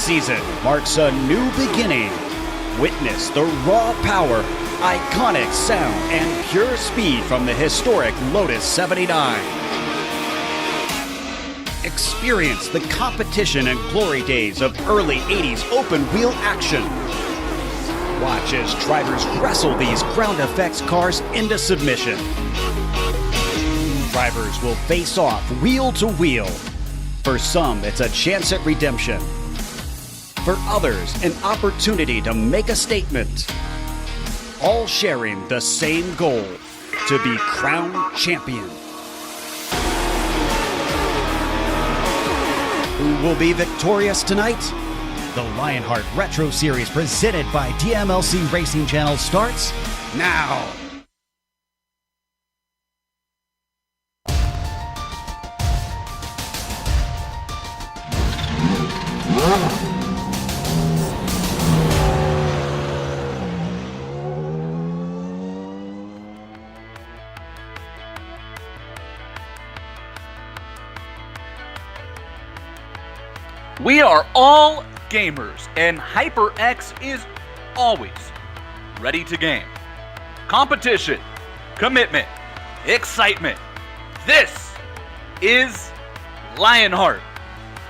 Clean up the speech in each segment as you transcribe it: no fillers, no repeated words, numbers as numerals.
season marks a new beginning. Witness the raw power, iconic sound, and pure speed from the historic Lotus 79. Experience the competition and glory days of early 80s open-wheel action. Watch as drivers wrestle these ground effects cars into submission. Drivers will face off wheel to wheel. For some, it's a chance at redemption. For others, an opportunity to make a statement. All sharing the same goal, to be crowned champion. Who will be victorious tonight? The Lionheart Retro Series presented by DMLC Racing Channel starts now. We are all gamers, and HyperX is always ready to game. Competition, commitment, excitement. This is Lionheart.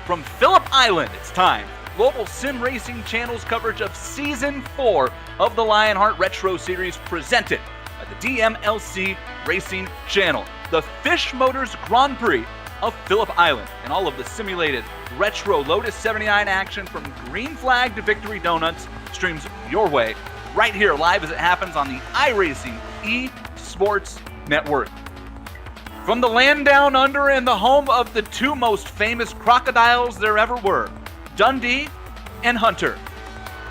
From Phillip Island, it's time. Global Sim Racing Channel's coverage of Season 4 of the Lionheart Retro Series presented by the DMLC Racing Channel. The Fisch Motors Grand Prix of Phillip Island and all of the simulated retro Lotus 79 action from green flag to victory donuts streams your way right here live as it happens on the iRacing eSports Network. From the land down under and the home of the two most famous crocodiles there ever were, Dundee and Hunter.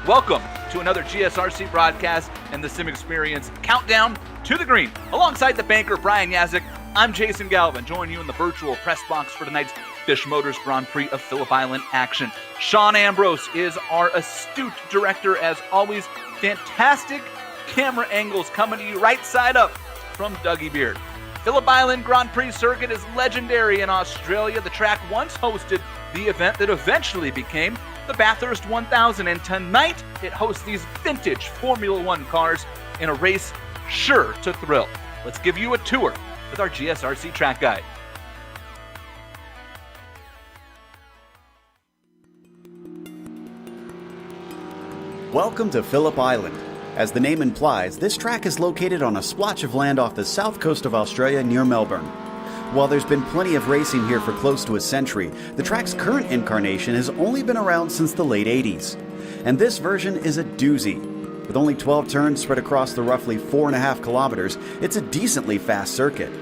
Welcome to another GSRC broadcast and the Sim Experience Countdown to the Green. Alongside the banker Brian Yazik, I'm Jason Galvin, joining you in the virtual press box for tonight's Fisch Motors Grand Prix of Phillip Island action. Sean Ambrose is our astute director, as always. Fantastic camera angles coming to you right side up from Dougie Beard. Phillip Island Grand Prix circuit is legendary in Australia. The track once hosted the event that eventually became the Bathurst 1000, and tonight it hosts these vintage Formula One cars in a race sure to thrill. Let's give you a tour with our GSRC track guide. Welcome to Phillip Island. As the name implies, this track is located on a splotch of land off the south coast of Australia near Melbourne. While there's been plenty of racing here for close to a century, the track's current incarnation has only been around since the late 80s. And this version is a doozy. With only 12 turns spread across the roughly 4.5 kilometers, it's a decently fast circuit.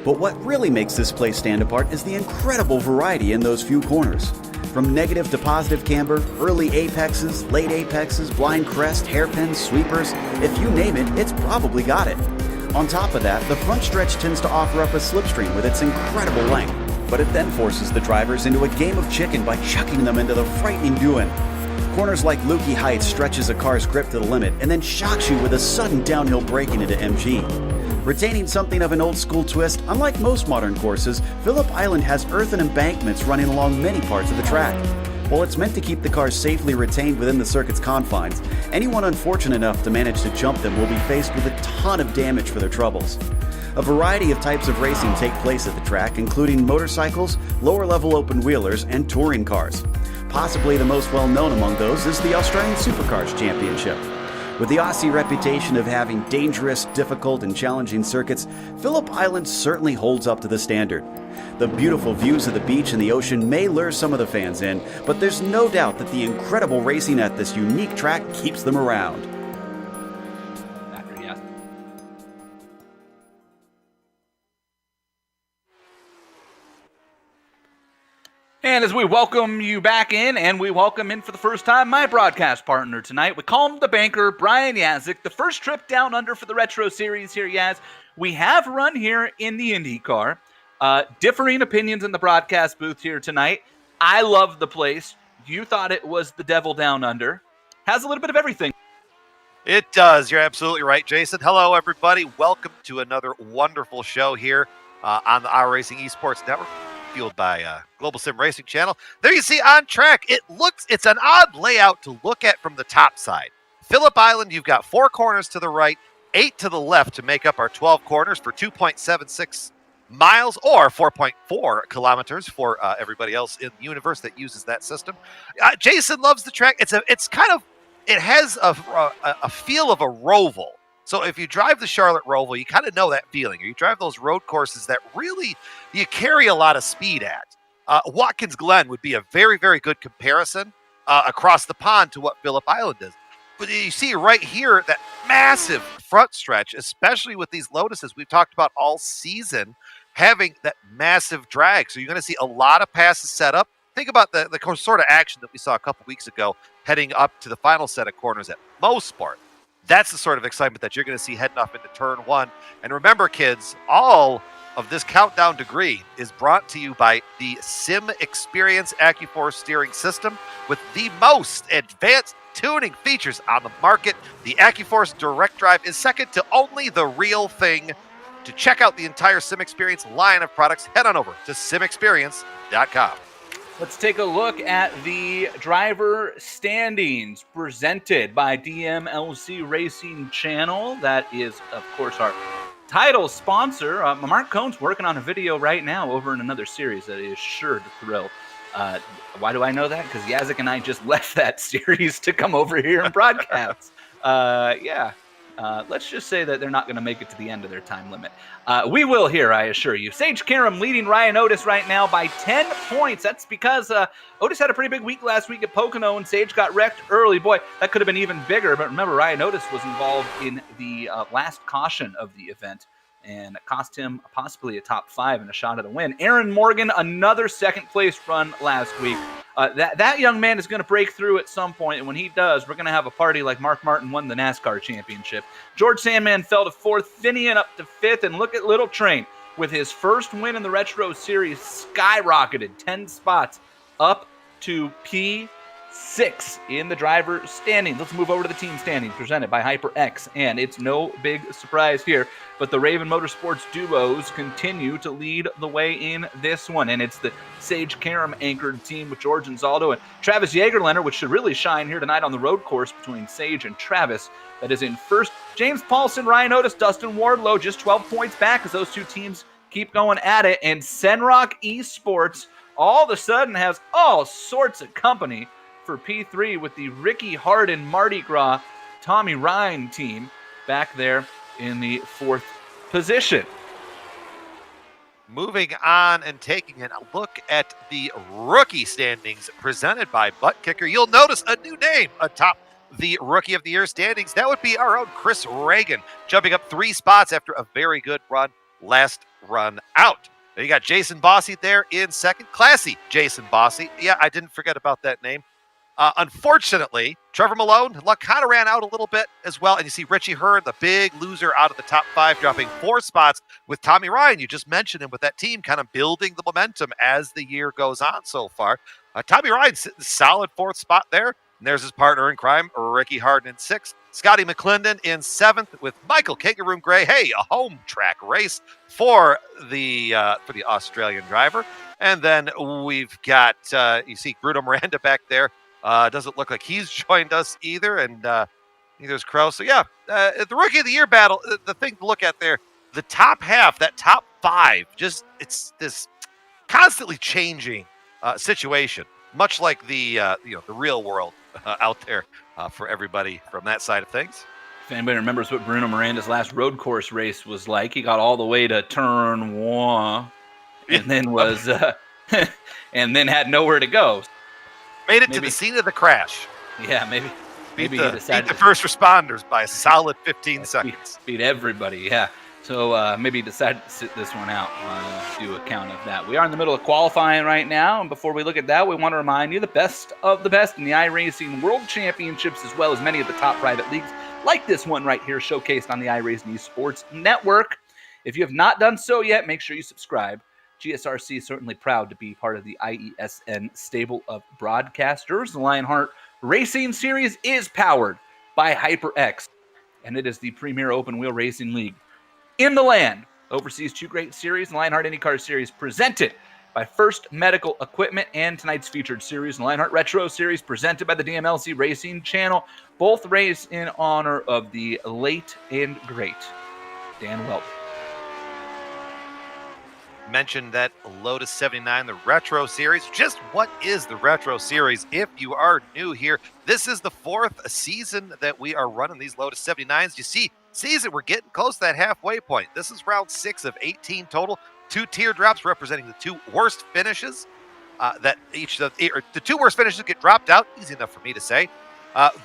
But what really makes this place stand apart is the incredible variety in those few corners. From negative to positive camber, early apexes, late apexes, blind crest, hairpins, sweepers, if you name it, it's probably got it. On top of that, the front stretch tends to offer up a slipstream with its incredible length, but it then forces the drivers into a game of chicken by chucking them into the frightening doing. Corners like Lukey Heights stretches a car's grip to the limit and then shocks you with a sudden downhill braking into MG. Retaining something of an old-school twist, unlike most modern courses, Phillip Island has earthen embankments running along many parts of the track. While it's meant to keep the cars safely retained within the circuit's confines, anyone unfortunate enough to manage to jump them will be faced with a ton of damage for their troubles. A variety of types of racing take place at the track, including motorcycles, lower-level open-wheelers, and touring cars. Possibly the most well-known among those is the Australian Supercars Championship. With the Aussie reputation of having dangerous, difficult, and challenging circuits, Phillip Island certainly holds up to the standard. The beautiful views of the beach and the ocean may lure some of the fans in, but there's no doubt that the incredible racing at this unique track keeps them around. And as we welcome you back in, and we welcome in for the first time my broadcast partner tonight, we call him the banker, Brian Yazik. The first trip down under for the Retro Series here, Yaz. We have run here in the IndyCar. Differing opinions in the broadcast booth here tonight. I love the place. You thought it was the devil down under. Has a little bit of everything. It does. You're absolutely right, Jason. Hello, everybody. Welcome to another wonderful show here on the iRacing Esports Network. fueled by Global Sim Racing Channel. There you see on track, it's an odd layout to look at from the top side. Phillip Island, you've got 4 corners to the right, 8 to the left to make up our 12 corners for 2.76 miles or 4.4 kilometers for everybody else in the universe that uses that system. Jason loves the track. It has a feel of a roval. So if you drive the Charlotte Roval, you kind of know that feeling. Or you drive those road courses that really you carry a lot of speed at. Watkins Glen would be a very, very good comparison across the pond to what Phillip Island is. But you see right here that massive front stretch, especially with these Lotuses we've talked about all season, having that massive drag. So you're going to see a lot of passes set up. Think about the sort of action that we saw a couple weeks ago heading up to the final set of corners at Mosport. That's the sort of excitement that you're going to see heading off into turn 1. And remember, kids, all of this countdown degree is brought to you by the Sim Experience AccuForce steering system with the most advanced tuning features on the market. The AccuForce Direct Drive is second to only the Real Thing. To check out the entire Sim Experience line of products, head on over to simexperience.com. Let's take a look at the driver standings presented by DMLC Racing Channel. That is, of course, our title sponsor. Mark Cohn's working on a video right now over in another series that is sure to thrill. Why do I know that? Because Yazik and I just left that series to come over here and broadcast. Let's just say that they're not going to make it to the end of their time limit. We will here, I assure you. Sage Karam leading Ryan Otis right now by 10 points. That's because Otis had a pretty big week last week at Pocono, and Sage got wrecked early. Boy, that could have been even bigger. But remember, Ryan Otis was involved in the last caution of the event, and it cost him possibly a top 5 and a shot at a win. Aaron Morgan, another second-place run last week. That young man is going to break through at some point, and when he does, we're going to have a party like Mark Martin won the NASCAR championship. George Sandman fell to 4th, Finian up to 5th, and look at Little Train. With his first win in the Retro Series, skyrocketed 10 spots up to P6 in the driver standings. Let's move over to the team standings presented by HyperX, and it's no big surprise here, but the Raven Motorsports duos continue to lead the way in this one, and it's the Sage Karam anchored team with George and Zaldo and Travis Jagerländer, which should really shine here tonight on the road course between Sage and Travis. That is in first. James Paulson, Ryan Otis, Dustin Wardlow, just 12 points back as those two teams keep going at it, and Senrock Esports all of a sudden has all sorts of company for P3 with the Ricky Harden Mardi Gras Tommy Ryan team back there in the 4th position. Moving on and taking a look at the rookie standings presented by Butt Kicker, you'll notice a new name atop the Rookie of the Year standings. That would be our own Chris Reagan, jumping up 3 spots after a very good run last run out. Now you got Jason Bossy there in second. Classy Jason Bossy. Yeah, I didn't forget about that name. Unfortunately, Trevor Malone, luck kind of ran out a little bit as well. And you see Richie Hearn, the big loser out of the top 5, dropping 4 spots with Tommy Ryan. You just mentioned him with that team kind of building the momentum as the year goes on so far. Tommy Ryan, solid 4th spot there. And there's his partner in crime, Ricky Harden in 6th. Scotty McClendon in 7th with Michael Kangaroom Gray. Hey, a home track race for the Australian driver. And then we've got, you see Bruno Miranda back there. Doesn't look like he's joined us either, and neither is Crow. So, yeah, the Rookie of the Year battle, the thing to look at there, the top half, that top 5, it's this constantly changing situation, much like the real world out there for everybody from that side of things. If anybody remembers what Bruno Miranda's last road course race was like, he got all the way to turn 1 and then was and then had nowhere to go. Made it to the scene of the crash. Yeah, maybe he decided beat the first responders by a solid 15 seconds. Beat everybody, yeah. So maybe he decided to sit this one out, do a count of that. We are in the middle of qualifying right now, and before we look at that, we want to remind you the best of the best in the iRacing World Championships, as well as many of the top private leagues, like this one right here, showcased on the iRacing Esports Network. If you have not done so yet, make sure you subscribe. GSRC is certainly proud to be part of the IESN stable of broadcasters. The Lionheart Racing Series is powered by HyperX, and it is the premier open-wheel racing league in the land. Oversees 2 great series, the Lionheart IndyCar Series presented by First Medical Equipment, and tonight's featured series, the Lionheart Retro Series, presented by the DMLC Racing Channel. Both race in honor of the late and great Dan Weldon. Mentioned that Lotus 79, the Retro Series. Just what is the Retro Series? If you are new here, this is the 4th season that we are running these Lotus 79s. You see, season, we're getting close to that halfway point. This is round 6 of 18 total. 2 teardrops representing the 2 worst finishes. The 2 worst finishes get dropped out. Easy enough for me to say.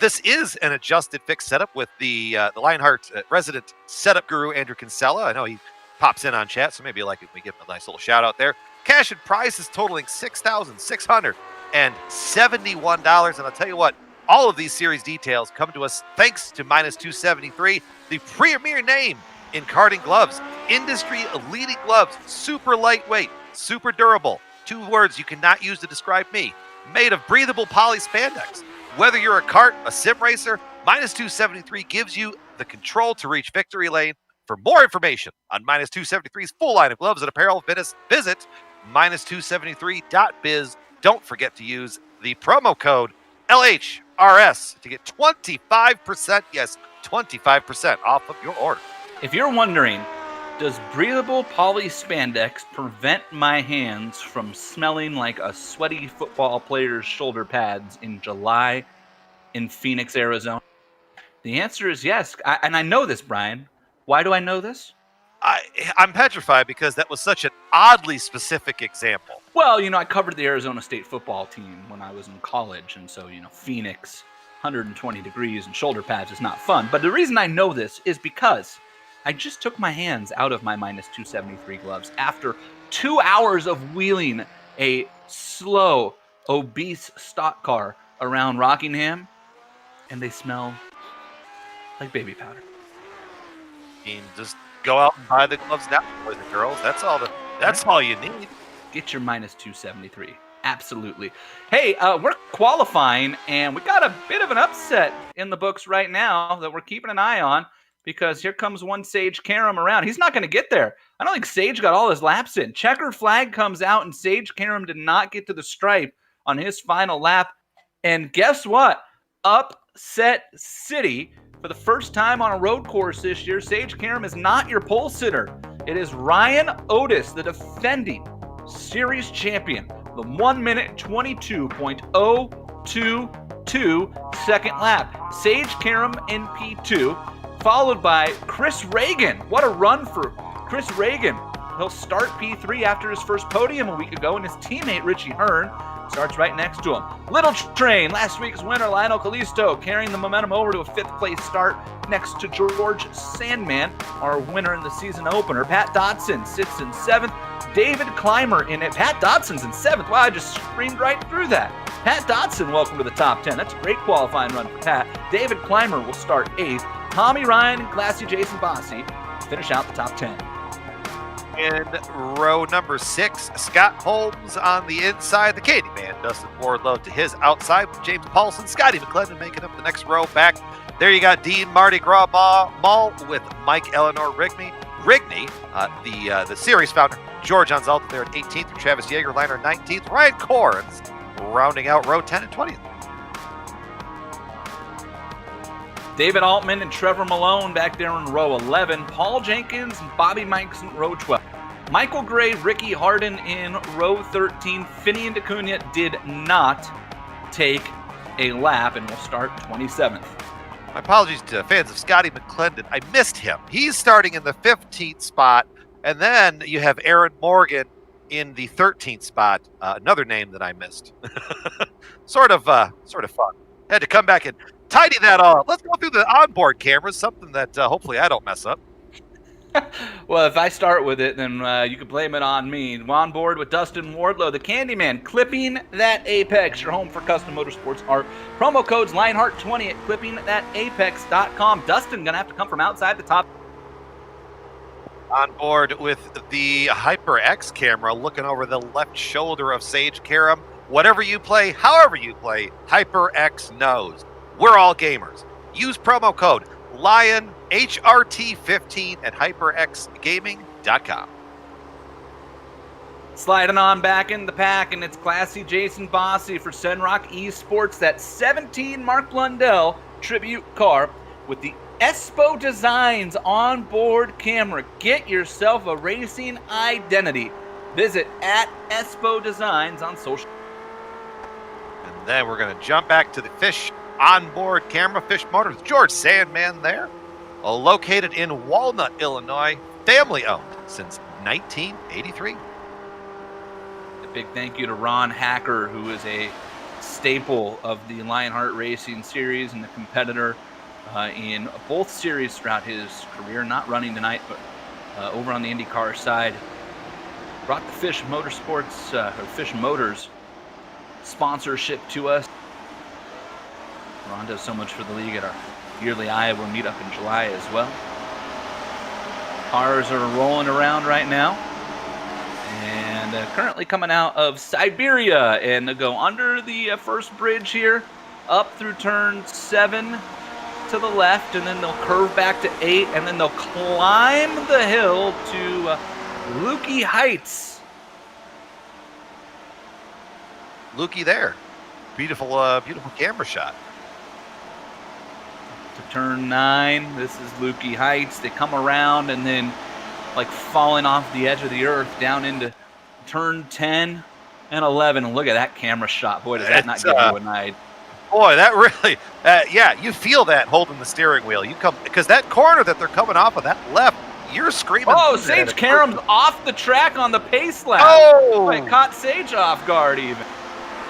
This is an adjusted fixed setup with the Lionheart resident setup guru, Andrew Kinsella. I know he pops in on chat, so maybe like if we give him a nice little shout out there. Cash and prizes totaling $6,671. And I'll tell you what, all of these series details come to us thanks to Minus 273, the premier name in karting gloves. Industry leading gloves, super lightweight, super durable. 2 words you cannot use to describe me. Made of breathable poly spandex. Whether you're a kart, a sim racer, Minus 273 gives you the control to reach victory lane. For more information on Minus 273's full line of gloves and apparel, visit minus273.biz. Don't forget to use the promo code LHRS to get 25%, yes, 25% off of your order. If you're wondering, does breathable poly spandex prevent my hands from smelling like a sweaty football player's shoulder pads in July in Phoenix, Arizona? The answer is yes. And I know this, Brian. Why do I know this? I'm petrified because that was such an oddly specific example. Well, I covered the Arizona State football team when I was in college. And so, Phoenix, 120 degrees and shoulder pads is not fun. But the reason I know this is because I just took my hands out of my Minus 273 gloves after 2 hours of wheeling a slow, obese stock car around Rockingham, and they smell like baby powder. Just go out and buy the gloves now, boys and girls. That's all you need. Get your Minus 273. Absolutely. Hey, we're qualifying, and we got a bit of an upset in the books right now that we're keeping an eye on, because here comes one Sage Karam around. He's not going to get there. I don't think Sage got all his laps in. Checker flag comes out, and Sage Karam did not get to the stripe on his final lap. And guess what? Upset City. For the first time on a road course this year, Sage Karam is not your pole sitter. It is Ryan Otis, the defending series champion. The 1 minute 22.022 second lap. Sage Karam in P2, followed by Chris Reagan. What a run for Chris Reagan. He'll start P3 after his first podium a week ago, and his teammate Richie Hearn starts right next to him. Little Train, last week's winner, Lionel Callisto, carrying the momentum over to a 5th place start next to George Sandman, our winner in the season opener. Pat Dodson sits in 7th. David Clymer in it. Pat Dodson's in 7th. Wow, I just screamed right through that. Pat Dodson, welcome to the top 10. That's a great qualifying run for Pat. David Clymer will start 8th. Tommy Ryan and Classy Jason Bossy finish out the top 10. In row number 6, Scott Holmes on the inside. The Candyman, Dustin Wardlow to his outside. James Paulson, Scotty McClendon making up the next row back. There you got Dean Mardi Gras Mall with Mike Eleanor Rigney, the series founder. George Anzalta there at 18th. Travis Yeager, liner 19th. Ryan Corns rounding out row 10 and 20th. David Altman and Trevor Malone back there in row 11. Paul Jenkins and Bobby Mikes in row 12. Michael Gray, Ricky Harden in row 13. Finian DeCunha did not take a lap and will start 27th. My apologies to fans of Scotty McClendon. I missed him. He's starting in the 15th spot. And then you have Aaron Morgan in the 13th spot. Another name that I missed. sort of fun. Had to come back and tidy that all up. Let's go through the onboard cameras, something that hopefully I don't mess up. Well, if I start with it, then you can blame it on me. On board with Dustin Wardlow, the Candyman, clipping that Apex. Your home for custom motorsports art. Promo codes Lionheart20 at clippingthatapex.com. Dustin gonna have to come from outside the top. On board with the HyperX camera, looking over the left shoulder of Sage Karam. Whatever you play, however you play, HyperX knows. We're all gamers. Use promo code LionHRT15 at hyperxgaming.com. Sliding on back in the pack, and it's classy Jason Bossy for Senrock Esports. That 17 Mark Blundell tribute car with the Espo Designs onboard camera. Get yourself a racing identity. Visit at Espo Designs on social. And then we're going to jump back to the Fisch onboard camera. Fisch Motors, George Sandman there. Located in Walnut, Illinois. Family owned since 1983. A big thank you to Ron Hacker, who is a staple of the Lionheart Racing series and a competitor in both series throughout his career. Not running tonight, but over on the IndyCar side. Brought the Fisch Motorsports, or Fisch Motors sponsorship to us. Ron does so much for the league at our yearly Iowa meetup in July as well. Cars are rolling around right now. And currently coming out of Siberia, and they'll go under the first bridge here, up through turn 7 to the left, and then they'll curve back to 8, and then they'll climb the hill to Lukey Heights. Lukey there. Beautiful, beautiful camera shot. To turn 9, this is Lukey Heights. They come around and then like falling off the edge of the earth down into turn 10 and 11. And look at that camera shot. Boy, does that not give you a night. Boy, that really, yeah, you feel that holding the steering wheel. You come, because that corner that they're coming off of, that left, you're screaming. Oh, Sage Karam's off the track on the pace lap. Oh! It caught Sage off guard even.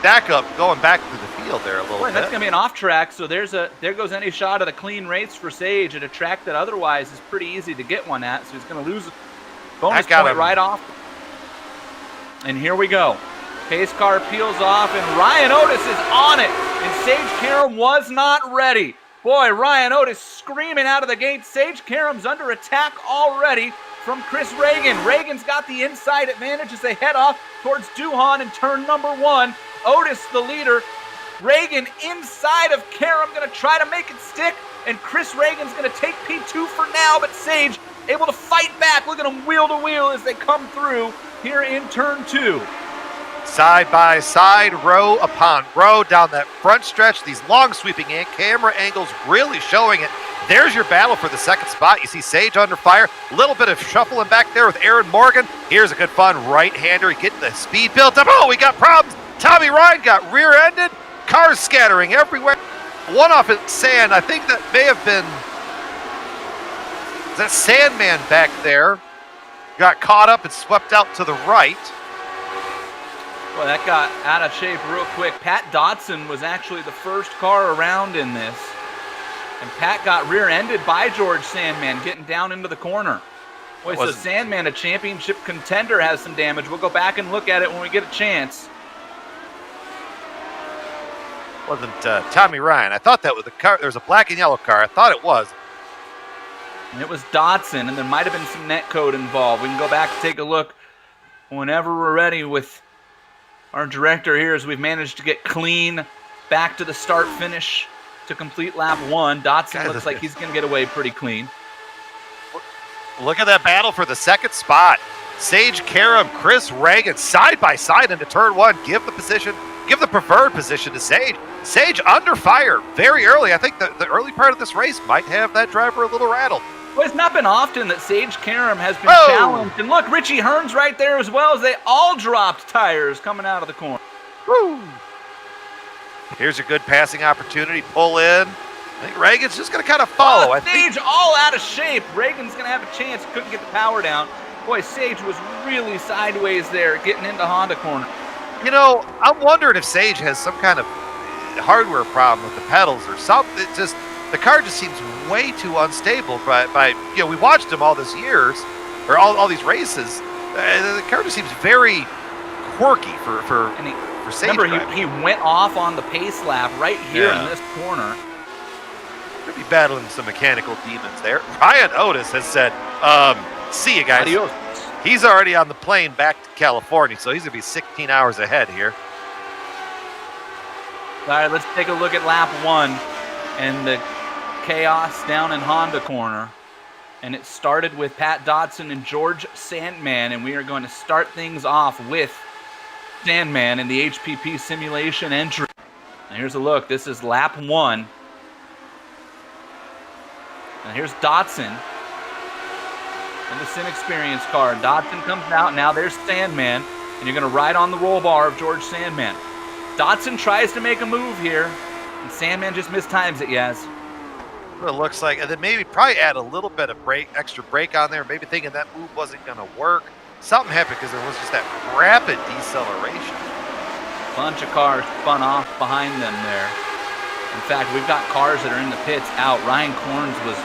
Back up, going back through the field there a little bit. That's going to be an off track, so there goes any shot at a clean race for Sage at a track that otherwise is pretty easy to get one at, so he's going to lose a bonus point right off. And here we go. Pace car peels off, and Ryan Otis is on it, and Sage Karam was not ready. Boy, Ryan Otis screaming out of the gate. Sage Karam's under attack already from Chris Reagan. Reagan's got the inside advantage as they head off towards Duhan in turn number 1. Otis, the leader. Reagan inside of Karam, going to try to make it stick, and Chris Reagan's going to take P2 for now, but Sage able to fight back. Look at them wheel to wheel as they come through here in turn 2. Side by side, row upon row down that front stretch. These long sweeping camera angles really showing it. There's your battle for the second spot. You see Sage under fire. A little bit of shuffling back there with Aaron Morgan. Here's a good fun right-hander getting the speed built up. Oh, we got problems. Tommy Ryan got rear-ended. Cars scattering everywhere. One off in sand. I think that may have been that Sandman back there. Got caught up and swept out to the right. Well, that got out of shape real quick. Pat Dotson was actually the first car around in this. And Pat got rear-ended by George Sandman getting down into the corner. Boy, so Sandman, a championship contender, has some damage. We'll go back and look at it when we get a chance. Wasn't Tommy Ryan. I thought that was the car. There was a black and yellow car. I thought it was. And it was Dotson, and there might have been some net code involved. We can go back and take a look whenever we're ready with our director here, as we've managed to get clean back to the start-finish to complete lap 1. Dotson looks like he's going to get away pretty clean. Look at that battle for the second spot. Sage Karam, Chris Reagan, side by side into turn 1. Give the preferred position to Sage. Sage under fire very early. I think the early part of this race might have that driver a little rattled. Well, it's not been often that Sage Karam has been challenged. And look, Richie Hearn's right there as well, as they all dropped tires coming out of the corner. Woo! Here's a good passing opportunity. Pull in. I think Reagan's just going to kind of follow. Sage all out of shape. Reagan's going to have a chance. Couldn't get the power down. Boy, Sage was really sideways there getting into Honda corner. You know, I'm wondering if Sage has some kind of hardware problem with the pedals or something. It just, the car just seems way too unstable. By you know, we watched him all these years, or all these races. The car just seems very quirky for Sage. Remember, he went off on the pace lap right here in this corner. Could be battling some mechanical demons there. Ryan Otis has said, see you guys. Adios. He's already on the plane back to California, so he's going to be 16 hours ahead here. All right, let's take a look at lap 1 and the chaos down in Honda corner. And it started with Pat Dodson and George Sandman, and we are going to start things off with Sandman in the HPP simulation entry. And here's a look. This is lap 1. And here's Dodson in the Sim Experience car. Dodson comes out. Now there's Sandman, and you're going to ride on the roll bar of George Sandman. Dodson tries to make a move here, and Sandman just mistimes it, Yaz. It looks like, and then maybe probably add a little bit of extra brake on there, maybe thinking that move wasn't going to work. Something happened because there was just that rapid deceleration. Bunch of cars spun off behind them there. In fact, we've got cars that are in the pits out. Ryan Corns was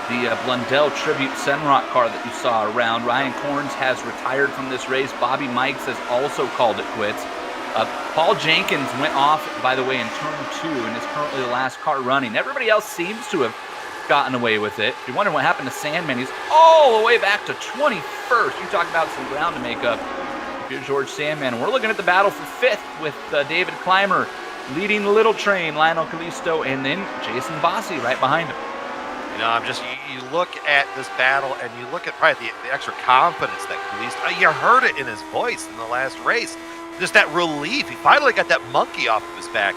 the Blundell Tribute Senrock car that you saw around. Ryan Corns has retired from this race. Bobby Mikes has also called it quits. Paul Jenkins went off, by the way, in turn 2 and is currently the last car running. Everybody else seems to have gotten away with it. If you're wondering what happened to Sandman, he's all the way back to 21st. You talk about some ground to make up. Here's George Sandman. We're looking at the battle for 5th with David Clymer leading the little train, Lionel Callisto, and then Jason Bossi right behind him. You know, you look at this battle and you look at probably the extra confidence that Callisto, you heard it in his voice in the last race. Just that relief. He finally got that monkey off of his back.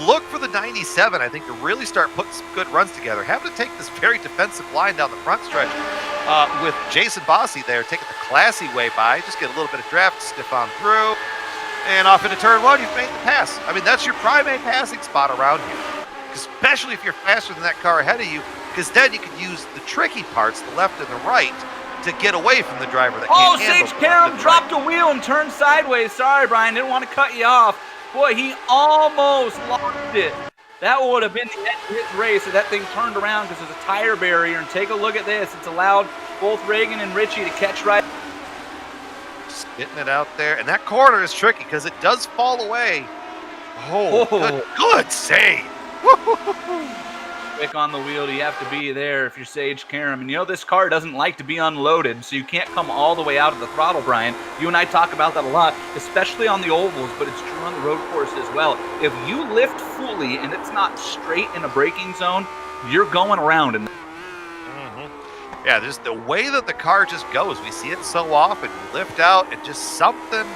Look for the 97, I think, to really start putting some good runs together. Having to take this very defensive line down the front stretch with Jason Bossi there, taking the classy way by. Just get a little bit of draft, stiff on through, and off into turn 1, you've made the pass. I mean, that's your primate passing spot around here, especially if you're faster than that car ahead of you, because then you can use the tricky parts, the left and the right, to get away from the driver that can't handle. Sage Karam dropped a wheel and turned sideways. Sorry, Brian, didn't want to cut you off. Boy, he almost lost it. That would have been the end of his race if that thing turned around because there's a tire barrier. And take a look at this. It's allowed both Reagan and Richie to catch right. Just getting it out there. And that corner is tricky because it does fall away. Oh. Good save. Quick on the wheel, you have to be there if you're Sage Karam. And you know this car doesn't like to be unloaded, so you can't come all the way out of the throttle, Brian. You and I talk about that a lot, especially on the ovals, but it's true on the road course as well. If you lift fully and it's not straight in a braking zone, you're going around. Yeah, just the way that the car just goes. We see it so often. You lift out and just something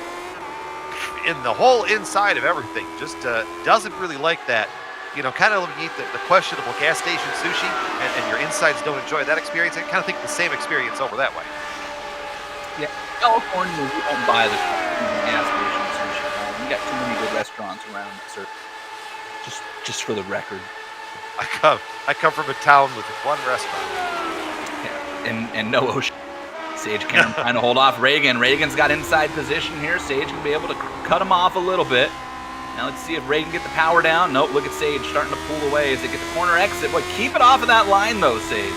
in the whole inside of everything just doesn't really like that. You know, kind of when you eat the questionable gas station sushi and your insides don't enjoy that experience, I kind of think the same experience over that way. Yeah, California, we don't buy the gas station sushi. We got too many good restaurants around, sir. Just for the record. I come from a town with one restaurant. Yeah, and no ocean. Sage Karam trying to hold off Reagan. Reagan's got inside position here. Sage can be able to cut him off a little bit. Now let's see if Reagan get the power down. Nope, look at Sage starting to pull away as they get the corner exit. Boy, keep it off of that line though, Sage.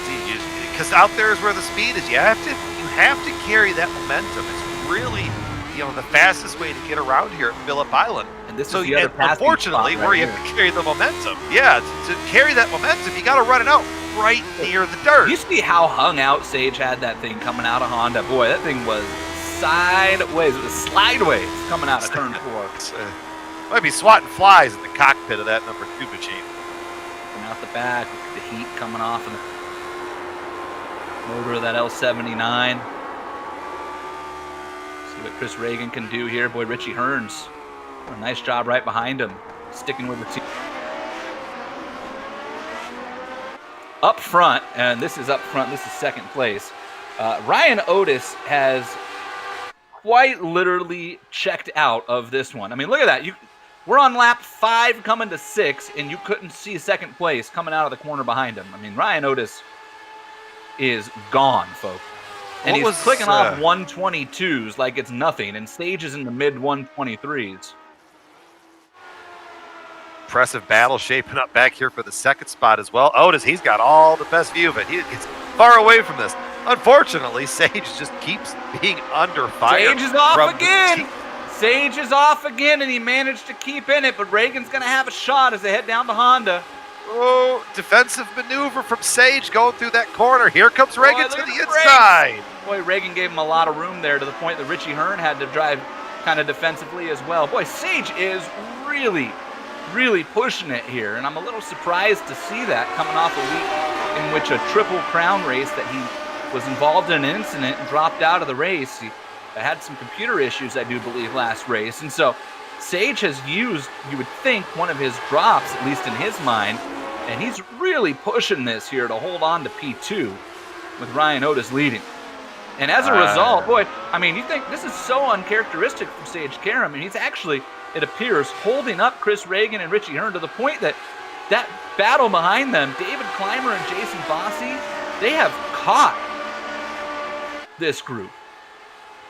See, because out there is where the speed is. You have to carry that momentum. It's really, the fastest way to get around here at Phillip Island. And this is the other unfortunately, where you have to carry the momentum. Yeah, to carry that momentum, you got to run it out right near the dirt. You see how hung out Sage had that thing coming out of Honda. Boy, that thing was sideways. It was slideways coming out of turn 4. Might be swatting flies in the cockpit of that number 2 machine. Coming out the back, look at the heat coming off of the motor of that L79. See what Chris Reagan can do here. Boy, Richie Hearns, a nice job right behind him, sticking with the team. Up front, and this is up front, this is second place. Ryan Otis has quite literally checked out of this one. I mean, look at that. We're on lap 5 coming to 6, and you couldn't see second place coming out of the corner behind him. I mean, Ryan Otis is gone, folks. And he's clicking off 122s like it's nothing, and Sage is in the mid-123s. Impressive battle shaping up back here for the second spot as well. Otis, he's got all the best view of it. He gets far away from this. Unfortunately, Sage just keeps being under fire. Sage is off again. Sage is off again, and he managed to keep in it, but Reagan's going to have a shot as they head down to Honda. Oh, defensive maneuver from Sage going through that corner. Here comes Reagan to the inside. Boy, Reagan gave him a lot of room there to the point that Richie Hearn had to drive kind of defensively as well. Boy, Sage is really pushing it here, and I'm a little surprised to see that coming off a week in which a Triple Crown race that he was involved in an incident and dropped out of the race. He had some computer issues, I do believe, last race. And so Sage has used, you would think, one of his drops, at least in his mind, and he's really pushing this here to hold on to P2 with Ryan Otis leading. And as a result, boy, I mean, you think this is so uncharacteristic from Sage Karam, and he's actually, it appears, holding up Chris Reagan and Richie Hearn to the point that that battle behind them, David Clymer and Jason Bossy, they have caught this group.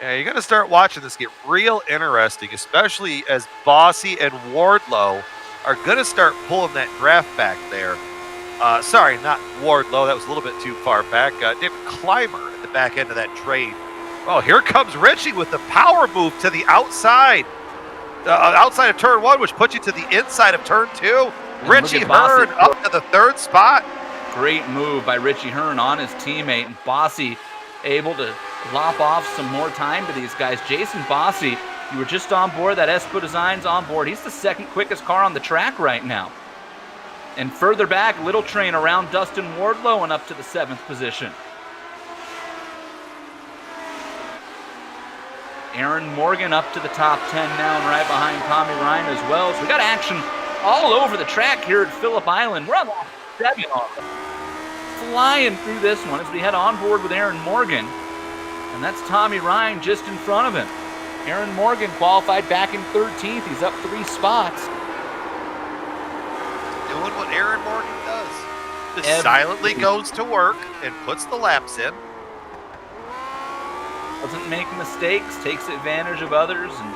Yeah, you're going to start watching this get real interesting, especially as Bossy and Wardlow are going to start pulling that draft back there. Sorry, not Wardlow. That was a little bit too far back. David Clymer at the back end of that trade. Oh, here comes Richie with the power move to the outside. Outside of turn 1, which puts you to the inside of turn 2. And Richie Hearn up to the 3rd spot. Great move by Richie Hearn on his teammate. And Bossy able to lop off some more time to these guys. Jason Bossy, you were just on board. That Espo Design's on board. He's the 2nd quickest car on the track right now. And further back, Little Train around Dustin Wardlow and up to the 7th position. Aaron Morgan up to the top 10 now and right behind Tommy Ryan as well. So we got action all over the track here at Phillip Island. We're on lap 7 already. Flying through this one as we head on board with Aaron Morgan. And that's Tommy Ryan just in front of him. Aaron Morgan qualified back in 13th. He's up 3 spots. Doing what Aaron Morgan does. Just silently goes to work and puts the laps in. Doesn't make mistakes, takes advantage of others, and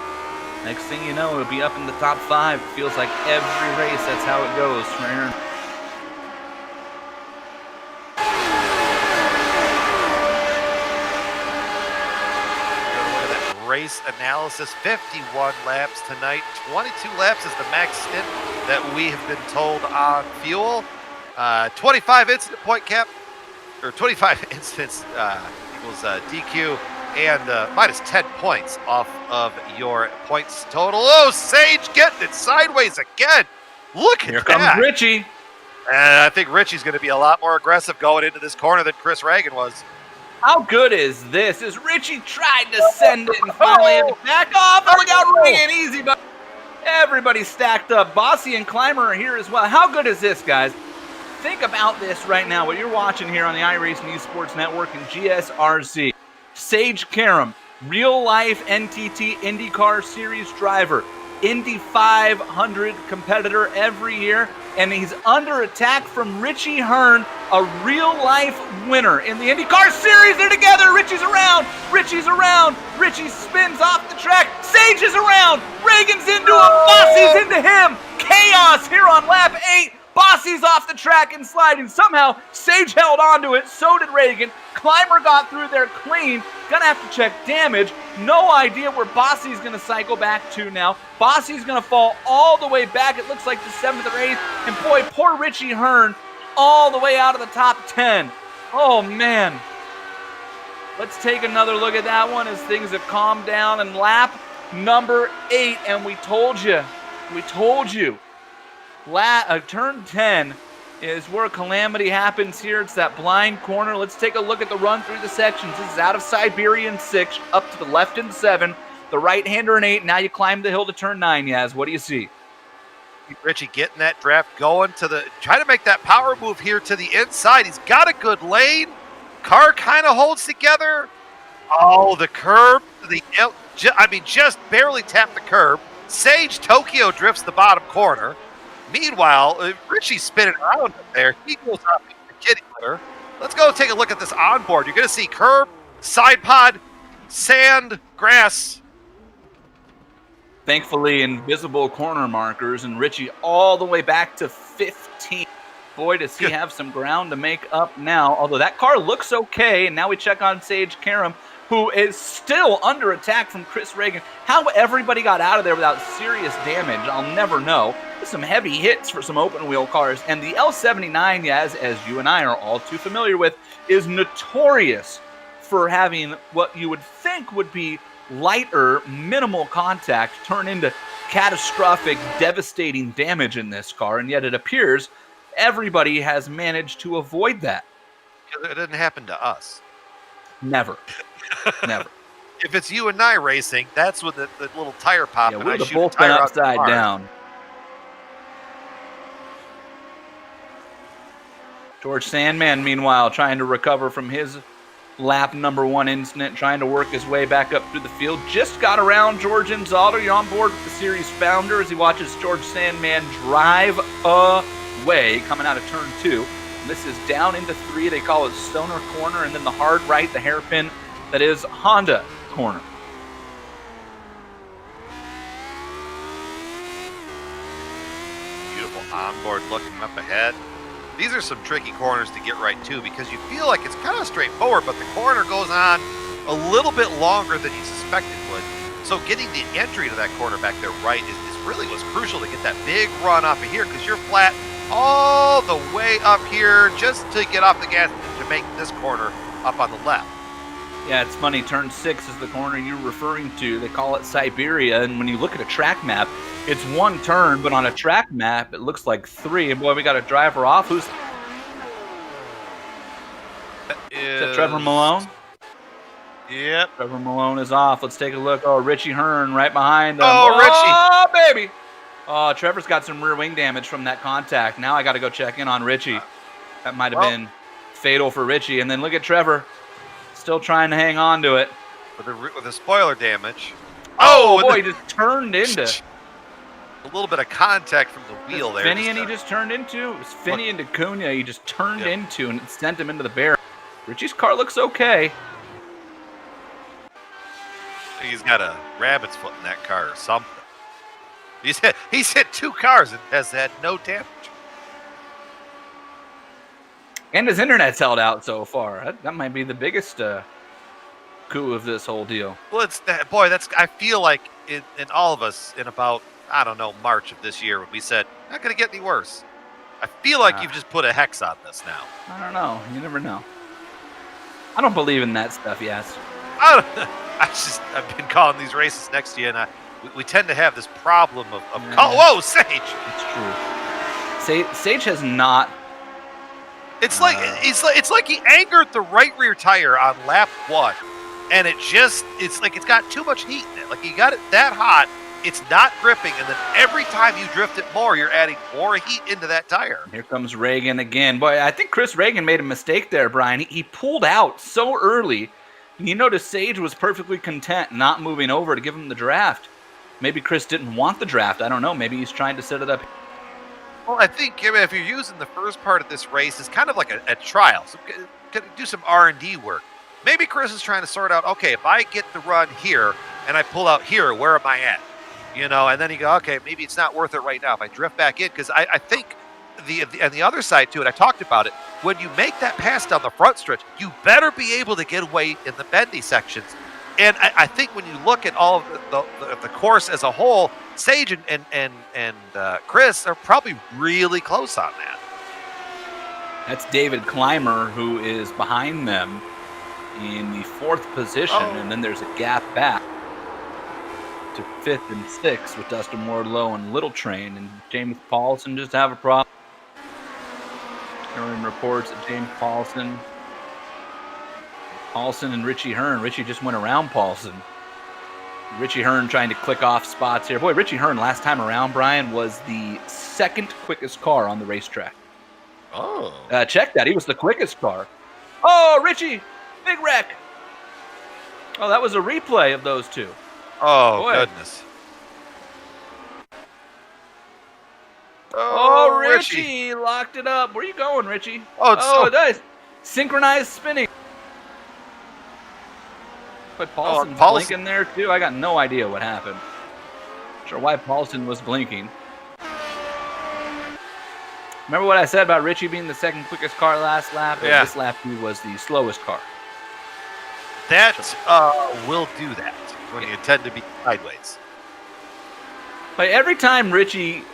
next thing you know, he'll be up in the top 5. It feels like every race, that's how it goes for Aaron. Race analysis, 51 laps tonight, 22 laps is the max stint that we have been told on fuel. 25 incident point cap, or 25 incidents equals DQ, and minus 10 points off of your points total. Oh, Sage getting it sideways again. Look at that. Here comes Richie. And I think Richie's going to be a lot more aggressive going into this corner than Chris Reagan was. How good is this? As Richie tried to send it and finally had to back off. And look out, Reagan, easy, but everybody's stacked up. Bossy and Clymer are here as well. How good is this, guys? Think about this right now, what you're watching here on the iRacing Esports Network and GSRC. Sage Karam, real-life NTT IndyCar Series driver, Indy 500 competitor every year, and he's under attack from Richie Hearn, a real-life winner in the IndyCar Series. They're together. Richie's around. Richie's around. Richie spins off the track. Sage is around. Reagan's into him. Bossy's into him. Chaos here on lap 8. Bossy's off the track and sliding. Somehow, Sage held onto it. So did Reagan. Clymer got through there clean. Gonna have to check damage. No idea where Bossy's gonna cycle back to now. Bossy's gonna fall all the way back. It looks like the 7th or 8th. And boy, poor Richie Hearn all the way out of the top 10. Oh, man. Let's take another look at that one as things have calmed down. And lap number 8. And we told you. Turn 10 is where calamity happens here. It's that blind corner. Let's take a look at the run through the sections. This is out of Siberian 6, up to the left in 7, the right-hander in 8. Now you climb the hill to turn 9, Yaz. What do you see? Richie getting that draft going trying to make that power move here to the inside. He's got a good lane. Car kind of holds together. Oh, the curb. Just barely tapped the curb. Sage Tokyo drifts the bottom corner. Meanwhile, Richie's spinning around up there. He goes off the kitty litter. Let's go take a look at this onboard. You're going to see curb, side pod, sand, grass. Thankfully, invisible corner markers, and Richie all the way back to 15. Boy, does he have some ground to make up now. Although that car looks okay, and now we check on Sage Karam, who is still under attack from Chris Reagan. How everybody got out of there without serious damage, I'll never know. Some heavy hits for some open wheel cars. And the L79, Yaz, as you and I are all too familiar with, is notorious for having what you would think would be lighter, minimal contact turn into catastrophic, devastating damage in this car. And yet it appears everybody has managed to avoid that. It didn't happen to us. Never. Never. If it's you and I racing, that's when the little tire pop Yeah, and we I would have shoot both a been tire out the upside car. down. George Sandman, meanwhile, trying to recover from his lap number 1 incident, trying to work his way back up through the field. Just got around George Inzaldo. You're on board with the series founder as he watches George Sandman drive away, coming out of turn 2. And this is down into 3. They call it Stoner Corner, and then the hard right, the hairpin, that is Honda Corner. Beautiful onboard looking up ahead. These are some tricky corners to get right too, because you feel like it's kind of straightforward, but the corner goes on a little bit longer than you suspected would. So getting the entry to that corner back there right is really what's crucial to get that big run off of here, because you're flat all the way up here just to get off the gas to make this corner up on the left. Yeah, it's funny. Turn 6 is the corner you're referring to. They call it Siberia, and when you look at a track map, it's 1 turn, but on a track map, it looks like 3. And boy, we got a driver off. Is that Trevor Malone? Yep. Trevor Malone is off. Let's take a look. Oh, Richie Hearn right behind them. Oh, Richie. Oh, baby. Oh, Trevor's got some rear wing damage from that contact. Now I got to go check in on Richie. That might have been fatal for Richie. And then look at Trevor. Still trying to hang on to it. With the spoiler damage. Oh, boy, he just turned into. A little bit of contact from the wheel there. Finney and he just turned into. It was Finney and Acuna he just turned into, and it sent him into the barrier. Richie's car looks okay. He's got a rabbit's foot in that car or something. He's hit 2 cars and has had no damage. And his internet's held out so far. That might be the biggest coup of this whole deal. Well, it's that boy. I feel like in all of us in about, I don't know, March of this year when we said not going to get any worse. I feel like you've just put a hex on this now. I don't know. You never know. I don't believe in that stuff. Yes. I've been calling these races next to you, and we tend to have this problem of whoa, Sage. It's true. Sage has not. It's like he angered the right rear tire on lap 1, and it's like it's got too much heat in it. Like you got it that hot, it's not gripping, and then every time you drift it more, you're adding more heat into that tire. Here comes Reagan again. Boy, I think Chris Reagan made a mistake there, Brian. He pulled out so early. You notice Sage was perfectly content not moving over to give him the draft. Maybe Chris didn't want the draft. I don't know. Maybe he's trying to set it up. Well, I think if you're using the first part of this race, it's kind of like a trial. So do some R&D work. Maybe Chris is trying to sort out, okay, if I get the run here and I pull out here, where am I at? And then you go, okay, maybe it's not worth it right now if I drift back in, because I think and the other side to it, I talked about it, when you make that pass down the front stretch, you better be able to get away in the bendy sections. And I think when you look at all of the course as a whole, Sage and Chris are probably really close on that. That's David Clymer, who is behind them in the 4th position, and then there's a gap back to 5th and 6th with Dustin Wardlow and Little Train, and James Paulson just have a problem. Hearing reports that James Paulson and Richie Hearn. Richie just went around Paulson. Richie Hearn trying to click off spots here. Boy, Richie Hearn last time around, Brian, was the 2nd quickest car on the racetrack. Oh. Check that. He was the quickest car. Oh, Richie! Big wreck! Oh, that was a replay of those two. Oh, boy. Goodness. Oh, Richie locked it up. Where are you going, Richie? Oh, nice. Synchronized spinning. But Paulson's Paulson. blinking there, too. I got no idea what happened. Not sure why Paulson was blinking. Remember what I said about Richie being the 2nd quickest car last lap? Yeah. This lap, he was the slowest car. That will do that when you tend to be sideways. But every time Richie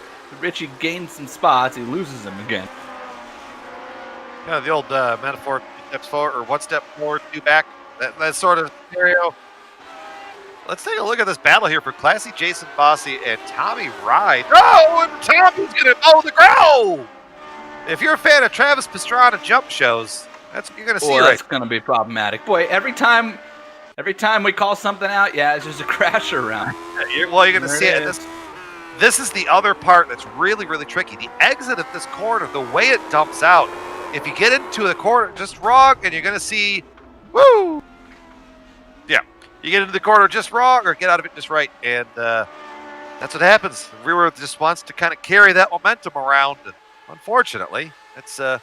gains some spots, he loses them again. Yeah, the old metaphor, 2 steps forward or 1 step forward, 2 back. That sort of scenario. Let's take a look at this battle here for Classy Jason Bossy and Tommy Ride. Oh, and Tommy's going to mow the ground. If you're a fan of Travis Pastrana jump shows, that's what you're going to see right. That's going to be problematic. Boy, every time we call something out, it's just a crasher around. You're going to see it. This is the other part that's really, really tricky. The exit of this corner, the way it dumps out, if you get into the corner just wrong, and you're going to see, woo! Yeah, you get into the corner just wrong or get out of it just right, and that's what happens. The rear wheel just wants to kind of carry that momentum around, and unfortunately, it's that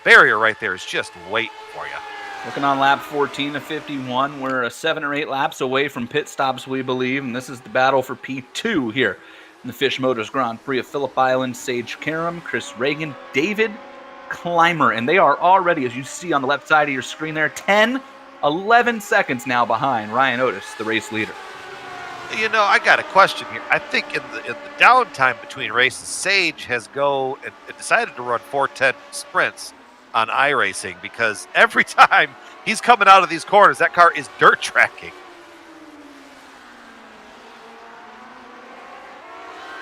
barrier right there is just waiting for you. Looking on lap 14 of 51, we're 7 or 8 laps away from pit stops, we believe, and this is the battle for P2 here in the Fisch Motors Grand Prix of Phillip Island. Sage Karam, Chris Reagan, David Clymer, and they are already, as you see on the left side of your screen there, 10, 11 seconds now behind Ryan Otis, the race leader. You know, I got a question here. I think in the downtime between races, Sage has decided to run 410 sprints on iRacing, because every time he's coming out of these corners, that car is dirt tracking.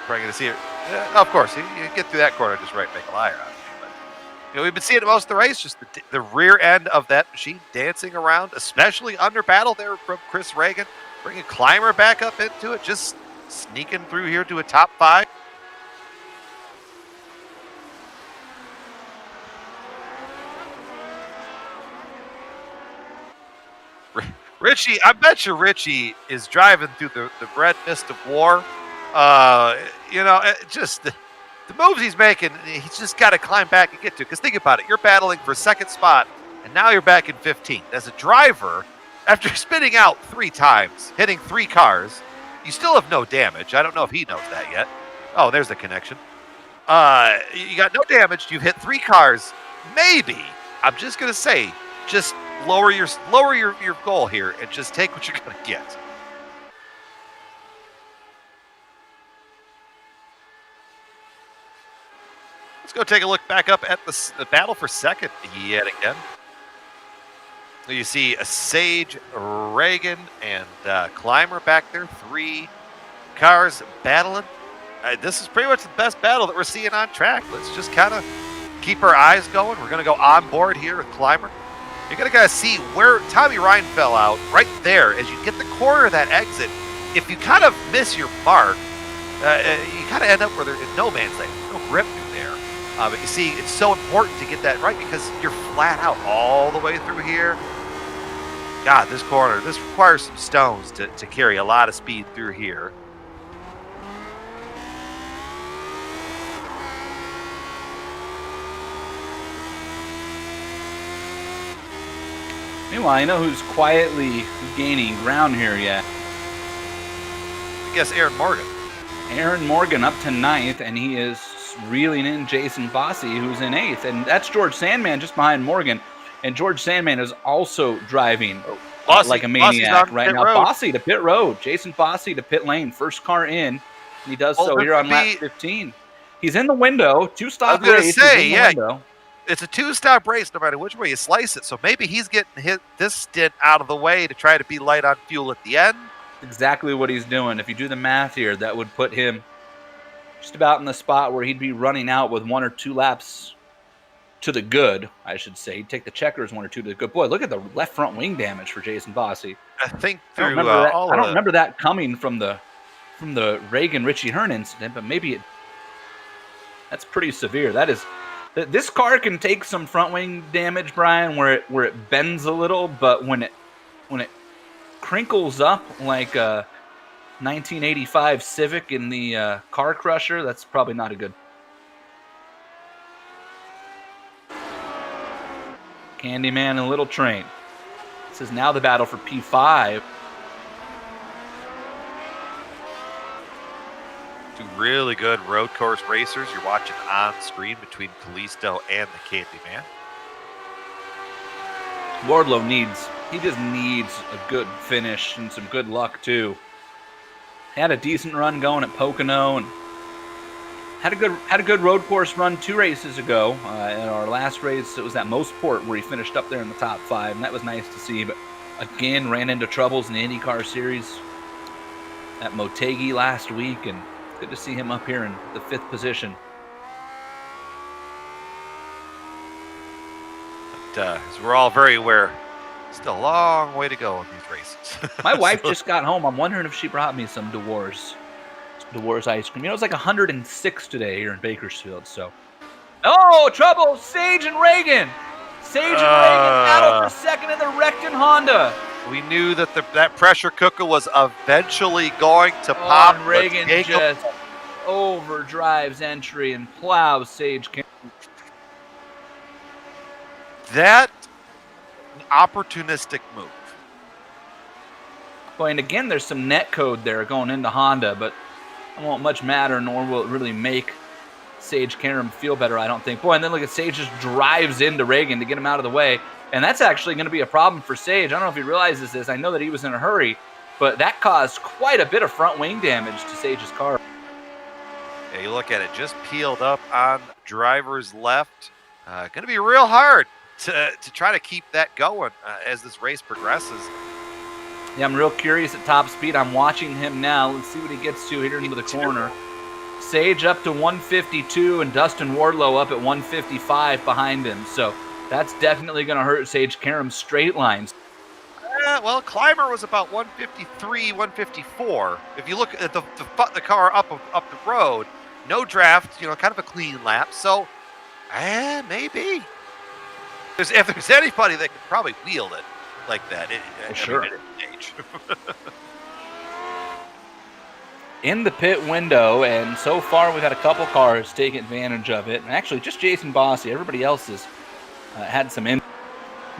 Probably going to see it. Of course, you get through that corner just right, make a liar out of you. But we've been seeing it most of the race, just the rear end of that machine dancing around, especially under battle there from Chris Reagan, bringing Clymer back up into it, just sneaking through here to a top 5. Richie, I bet you Richie is driving through the red mist of war. Just the moves he's making, he's just got to climb back and get to. Because think about it, you're battling for second spot, and now you're back in 15th. As a driver, after spinning out 3 times, hitting 3 cars, you still have no damage. I don't know if he knows that yet. Oh, there's the connection. You got no damage. You've hit 3 cars. Maybe, I'm just going to say, just lower your goal here and just take what you're going to get. Let's go take a look back up at the battle for second yet again. You see a Sage, Reagan, and Clymer back there. 3 cars battling. This is pretty much the best battle that we're seeing on track. Let's just kind of keep our eyes going. We're going to go on board here with Clymer. You're going to kind of see where Tommy Ryan fell out right there as you get the corner of that exit. If you kind of miss your mark, you kind of end up where there's no man's land. There's no grip through there. But you see, it's so important to get that right because you're flat out all the way through here. God, this corner, this requires some stones to carry a lot of speed through here. Meanwhile, you know who's quietly gaining ground here yet? I guess Aaron Morgan. Aaron Morgan up to 9th, and he is reeling in Jason Fossey, who's in 8th. And that's George Sandman just behind Morgan. And George Sandman is also driving like a maniac right now. Fossey to pit road. Jason Fossey to pit lane. First car in. And he does so here on lap 15. He's in the window. 2-stop race. Window. It's a 2-stop race no matter which way you slice it. So maybe he's getting hit this stint out of the way to try to be light on fuel at the end. Exactly what he's doing. If you do the math here, that would put him just about in the spot where he'd be running out with 1 or 2 laps to the good, I should say. He'd take the checkers 1 or 2 to the good. Boy, look at the left front wing damage for Jason Fossey. I think I don't remember that coming from the Reagan Richie Hearn incident, but maybe that's pretty severe. This car can take some front wing damage, Brian, where it bends a little, but when it crinkles up like a 1985 Civic in the Car Crusher, that's probably not a good. Candyman and Little Train. This is now the battle for P5. 2 really good road course racers you're watching on screen between Kalisto and the Candyman. Wardlow needs a good finish and some good luck too. Had a decent run going at Pocono and had a good road course run 2 races ago. In our last race, it was at Mossport where he finished up there in the top 5, and that was nice to see. But again, ran into troubles in the IndyCar Series at Motegi last week, and good to see him up here in the 5th position. as we're all very aware, still a long way to go in these races. My wife just got home. I'm wondering if she brought me some Dewar's ice cream. You know, it's like 106 today here in Bakersfield. So, oh, trouble! Sage and Reagan. Sage and Reagan battle for second in the Recton Honda. We knew that that pressure cooker was eventually going to pop. And Reagan just overdrives entry and plows Sage. That opportunistic move. Boy, and again, there's some net code there going into Honda, but it won't much matter, nor will it really make Sage Karam feel better, I don't think. Boy, and then look at Sage just drives into Reagan to get him out of the way, and that's actually going to be a problem for Sage. I don't know if he realizes this. I know that he was in a hurry, but that caused quite a bit of front wing damage to Sage's car. Yeah, you look at it, just peeled up on driver's left. Going to be real hard to try to keep that going as this race progresses. Yeah, I'm real curious at top speed. I'm watching him now. Let's see what he gets to here into the corner. Sage up to 152 and Dustin Wardlow up at 155 behind him. So that's definitely going to hurt Sage Karam's straight lines. Well, Clymer was about 153, 154. If you look at the car up the road, no draft, kind of a clean lap. So, maybe. If there's anybody that could probably wield it like that, sure. Age. In the pit window, and so far we've had a couple cars take advantage of it. And actually, just Jason Bossy. Everybody else has had some in.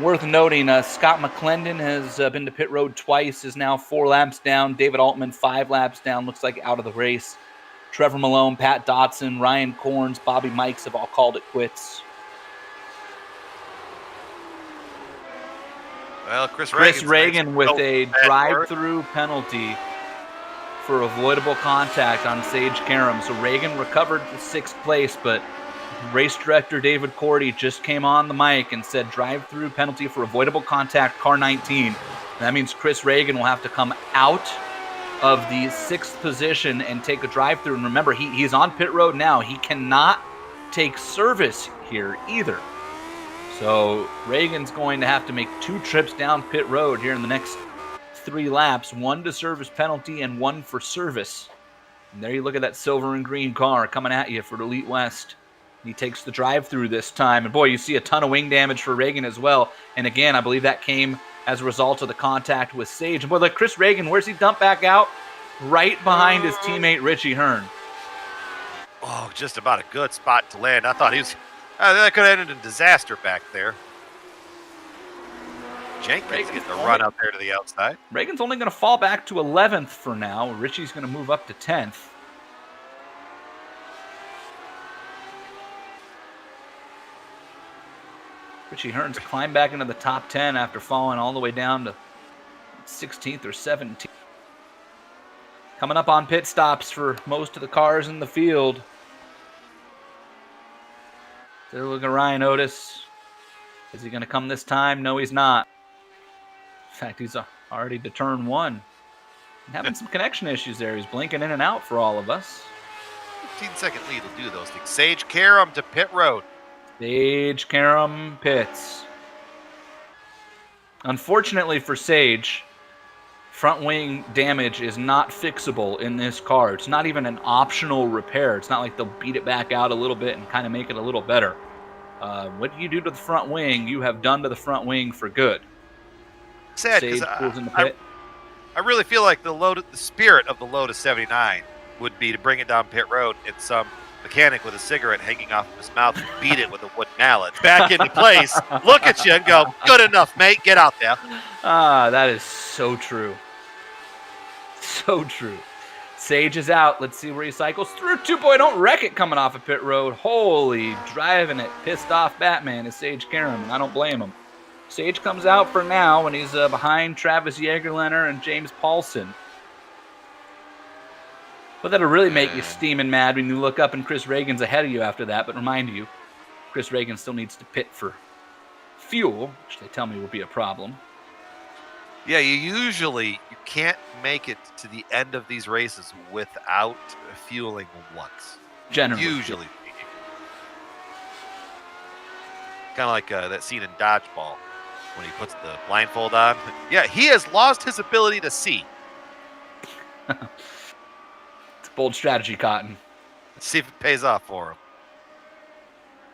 Worth noting, Scott McClendon has been to pit road twice, is now 4 laps down. David Altman, 5 laps down, looks like out of the race. Trevor Malone, Pat Dotson, Ryan Corns, Bobby Mikes have all called it quits. Well, Chris Reagan with a drive-through penalty for avoidable contact on Sage Karam. So Reagan recovered to 6th place, but race director David Cordy just came on the mic and said drive-through penalty for avoidable contact, car 19. And that means Chris Reagan will have to come out of the 6th position and take a drive-through. And remember, he's on pit road now. He cannot take service here either. So Reagan's going to have to make 2 trips down pit road here in the next 3 laps, 1 to service penalty and 1 for service. And there you look at that silver and green car coming at you for Elite West. He takes the drive-through this time. And boy, you see a ton of wing damage for Reagan as well. And again, I believe that came as a result of the contact with Sage. And boy, look, Chris Reagan, where's he dumped back out? Right behind his teammate Richie Hearn. Oh, just about a good spot to land. I thought he was... that could have ended in disaster back there. Jenkins getting the run out there to the outside. Reagan's only going to fall back to 11th for now. Richie's going to move up to 10th. Richie Hearn's climbed back into the top 10 after falling all the way down to 16th or 17th. Coming up on pit stops for most of the cars in the field. So look at Ryan Otis. Is he going to come this time? No, he's not. In fact, he's already to turn 1. Having some connection issues there. He's blinking in and out for all of us. 15-second lead will do those things. Sage Karam to pit road. Sage Karam pits. Unfortunately for Sage, front wing damage is not fixable in this car. It's not even an optional repair. It's not like they'll beat it back out a little bit and kind of make it a little better. What you do to the front wing, you have done to the front wing for good. Sad, Sage pulls in the pit. I really feel like the spirit of the Lotus 79 would be to bring it down pit road and some mechanic with a cigarette hanging off of his mouth and beat it with a wood mallet back into place, look at you and go, good enough, mate, get out there. That is so true. So true. Sage is out. Let's see where he cycles through. 2 boy, don't wreck it coming off of pit road. Holy, driving it. Pissed off Batman is Sage Karam, and I don't blame him. Sage comes out for now, and he's behind Travis Jägerlener and James Paulson. But that'll really make you steaming mad when you look up and Chris Reagan's ahead of you after that. But remind you, Chris Reagan still needs to pit for fuel, which they tell me will be a problem. Yeah, you can't make it to the end of these races without fueling once. Generally. Usually. Kind of like that scene in Dodgeball when he puts the blindfold on. Yeah, he has lost his ability to see. It's a bold strategy, Cotton. Let's see if it pays off for him.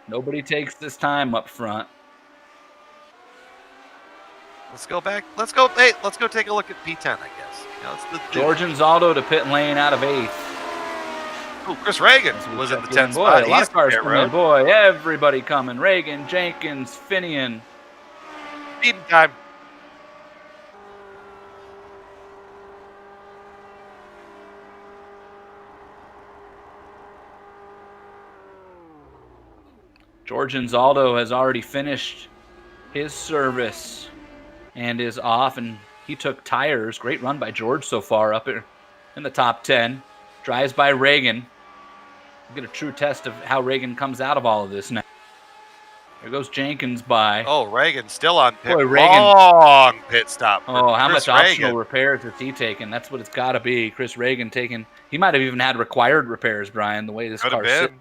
Nobody takes this time up front. Let's go back. Let's go. Hey, let's go take a look at P10, I guess. George and Zaldo to pit lane out of 8th. Ooh, Chris Reagan was in the 10th spot. A lot of cars coming in. Boy, everybody coming. Reagan, Jenkins, Finian. Speeding time. George Anzaldo has already finished his service and is off, and he took tires. Great run by George so far, up in the top 10. Drives by Reagan. We'll get a true test of how Reagan comes out of all of this now. There goes Jenkins by. Oh, Reagan still on pit. Boy, Reagan. Long pit stop. Oh, how Chris much Reagan. optional repairs has he taken? That's what it's got to be. Chris Reagan taking. He might have even had required repairs, Brian, the way this Could have car's sitting. been.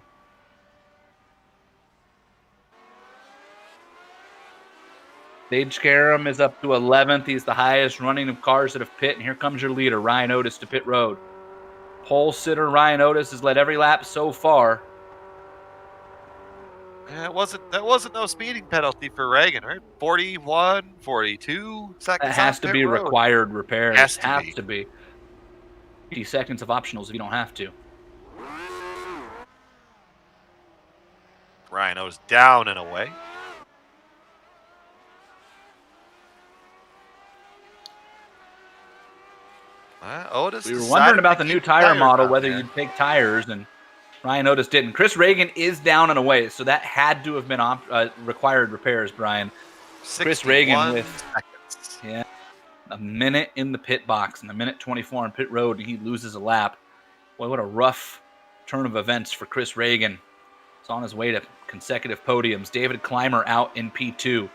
Sage Karam is up to 11th. He's the highest running of cars that have pit. And here comes your leader, Ryan Otis, to pit road. Pole sitter Ryan Otis has led every lap so far. Yeah, that wasn't no speeding penalty for Reagan, right? 41, 42 seconds. That has to be required repairs. Has to be. 50 seconds of optionals if you don't have to. Ryan Otis down and away. Otis. We were wondering about the new tire model, whether there. you'd take tires, and Ryan Otis didn't. Chris Reagan is down and away, so that had to have been required repairs, Brian. Chris Reagan with a minute in the pit box and a minute 24 on pit road, and he loses a lap. Boy, what a rough turn of events for Chris Reagan. He's on his way to consecutive podiums. David Clymer out in P2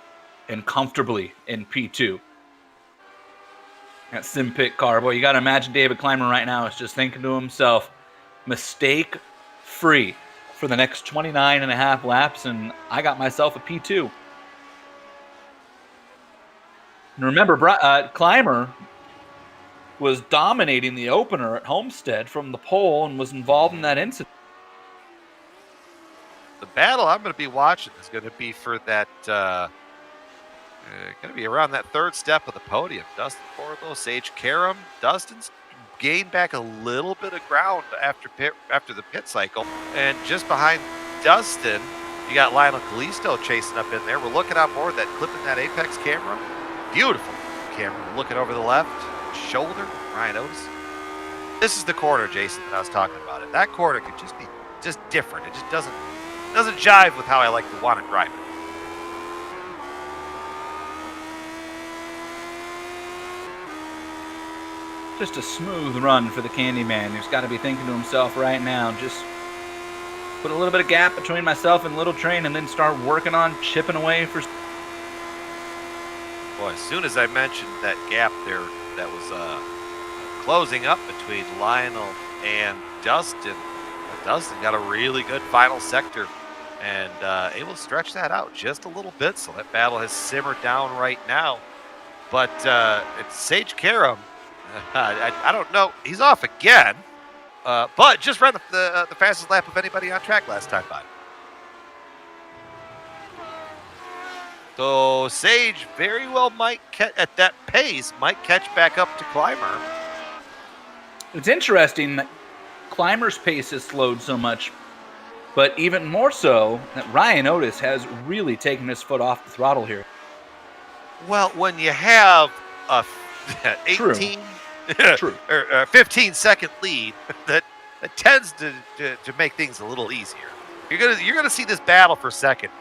and comfortably in P2. That sim pit car. Boy, you got to imagine David Clymer right now is just thinking to himself, mistake free for the next 29 and a half laps, and I got myself a P2. And remember, Clymer was dominating the opener at Homestead from the pole and was involved in that incident. The battle I'm going to be watching is going to be for that, going to be around that third step of the podium. Dustin Forlow, Sage Karam. Dustin's gained back a little bit of ground after the pit cycle. And just behind Dustin, you got Lionel Kalisto chasing up in there. We're looking on board that clipping that apex camera. Beautiful camera. Looking over the left shoulder, Ryan Otis. This is the corner, Jason, that I was talking about. It. That corner could just be just different. It just doesn't jive with how I like to want to drive it. Just a smooth run for the Candyman, who's got to be thinking to himself right now, just put a little bit of gap between myself and Little Train and then start working on chipping away for... Boy, as soon as I mentioned that gap there that was closing up between Lionel and Dustin, Dustin got a really good final sector and able to stretch that out just a little bit, so that battle has simmered down right now. But it's Sage Karam. I don't know. He's off again, but just ran the fastest lap of anybody on track last time by. So Sage very well might at that pace might catch back up to Clymer. It's interesting that Clymer's pace has slowed so much, but even more so that Ryan Otis has really taken his foot off the throttle here. Well, when you have a 18 or 15-second lead, that tends to make things a little easier. You're gonna see this battle for second.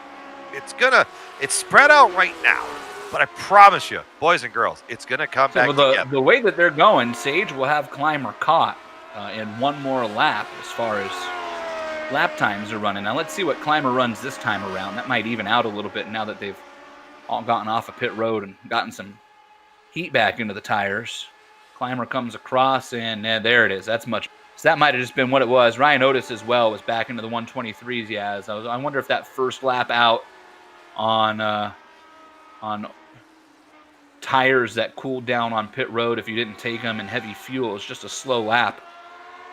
It's spread out right now, but I promise you, boys and girls, it's gonna come back together. The way that they're going, Sage will have Clymer caught in one more lap as far as lap times are running. Now let's see what Clymer runs this time around. That might even out a little bit now that they've all gotten off a pit road and gotten some heat back into the tires. Clymer comes across, and there it is. That's much. So that might have just been what it was. Ryan Otis as well was back into the 123s he has. I wonder if that first lap out on tires that cooled down on pit road if you didn't take them in heavy fuel. It's just a slow lap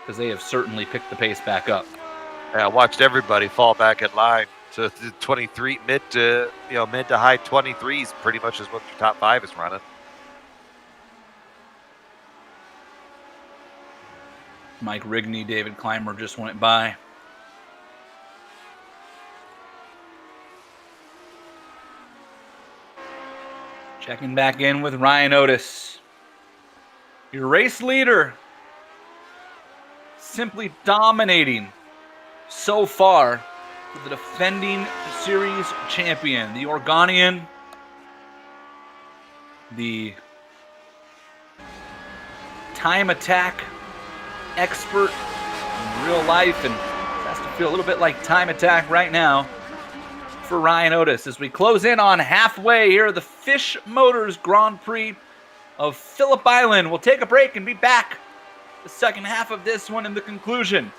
because they have certainly picked the pace back up. I watched everybody fall back in line. So the 23 mid to high 23s pretty much is what your top 5 is running. Mike Rigney, David Clymer just went by. Checking back in with Ryan Otis. Your race leader. Simply dominating so far. The defending series champion, the Oregonian, the time attack expert in real life, and it has to feel a little bit like time attack right now for Ryan Otis as we close in on halfway here at the Fisch Motors Grand Prix of Phillip Island. We'll take a break and be back the second half of this one in the conclusion.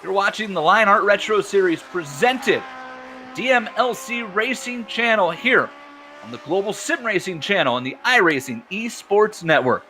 You're watching the Lionheart Retro Series presented DMLC Racing Channel here on the Global Sim Racing Channel and the iRacing Esports Network.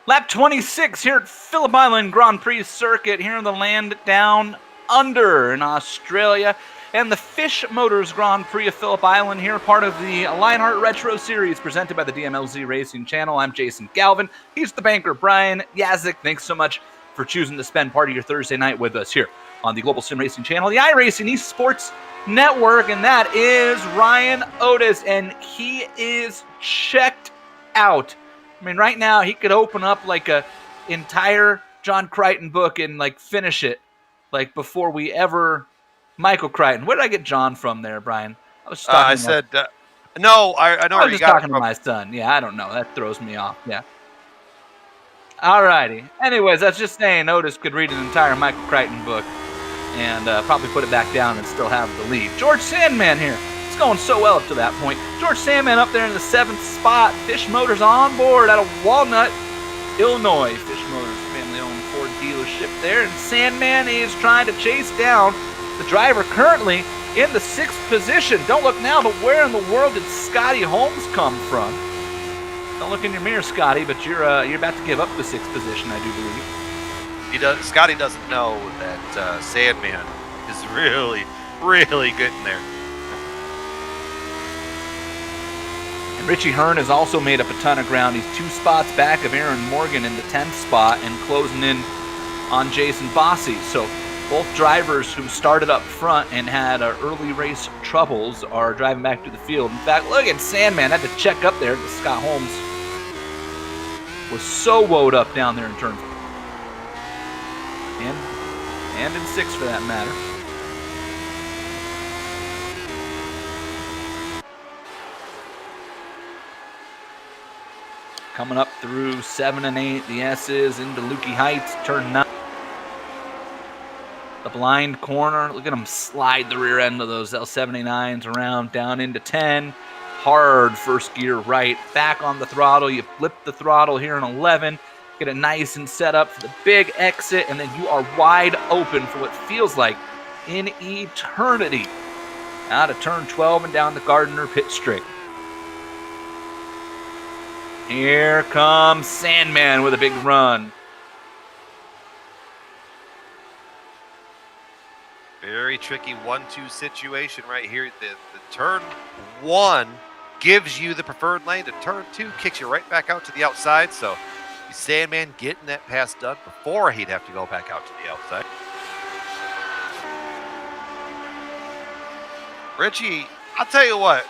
Lap 26 here at Phillip Island Grand Prix Circuit here in the land down under in Australia. And the Fisch Motors Grand Prix of Phillip Island here, part of the Lionheart Retro Series presented by the DMLZ Racing Channel. I'm Jason Galvin. He's the banker, Brian Yazik. Thanks so much for choosing to spend part of your Thursday night with us here on the Global Sim Racing Channel, the iRacing Esports Network. And that is Ryan Otis, and he is checked out. I mean, right now, he could open up like a entire John Crichton book and like finish it like before we ever... Michael Crichton. Where did I get John from there, Brian? I was talking I said, no, I know I where was you just got talking it to from. my son. Yeah, I don't know. That throws me off. Yeah. All righty. Anyways, I was just saying Otis could read an entire Michael Crichton book and probably put it back down and still have the lead. George Sandman here. It's going so well up to that point. George Sandman up there in the 7th spot. Fisch Motors on board out of Walnut, Illinois. Fisch Motors, family-owned Ford dealership there. And Sandman is trying to chase down the driver currently in the 6th position. Don't look now, but where in the world did Scotty Holmes come from? Don't look in your mirror, Scotty, but you're about to give up the 6th position, I do believe. Scotty doesn't know that Sandman is really, really good in there. And Richie Hearn has also made up a ton of ground. He's 2 spots back of Aaron Morgan in the 10th spot and closing in on Jason Bossy. So both drivers who started up front and had early race troubles are driving back to the field. In fact, look at Sandman. Had to check up there because Scott Holmes was so woed up down there in turn 4. And in 6 for that matter. coming up through 7 and 8, the S's into Lukey Heights, turn 9. The blind corner, look at them slide the rear end of those L79s around down into 10. Hard first gear right, back on the throttle. You flip the throttle here in 11, get it nice and set up for the big exit, and then you are wide open for what feels like an eternity. Out of turn 12 and down the Gardner pit straight. Here comes Sandman with a big run. Very tricky 1-2 situation right here. The turn 1 gives you the preferred lane. The turn 2 kicks you right back out to the outside. So Sandman getting that pass done before he'd have to go back out to the outside. Richie, I'll tell you what,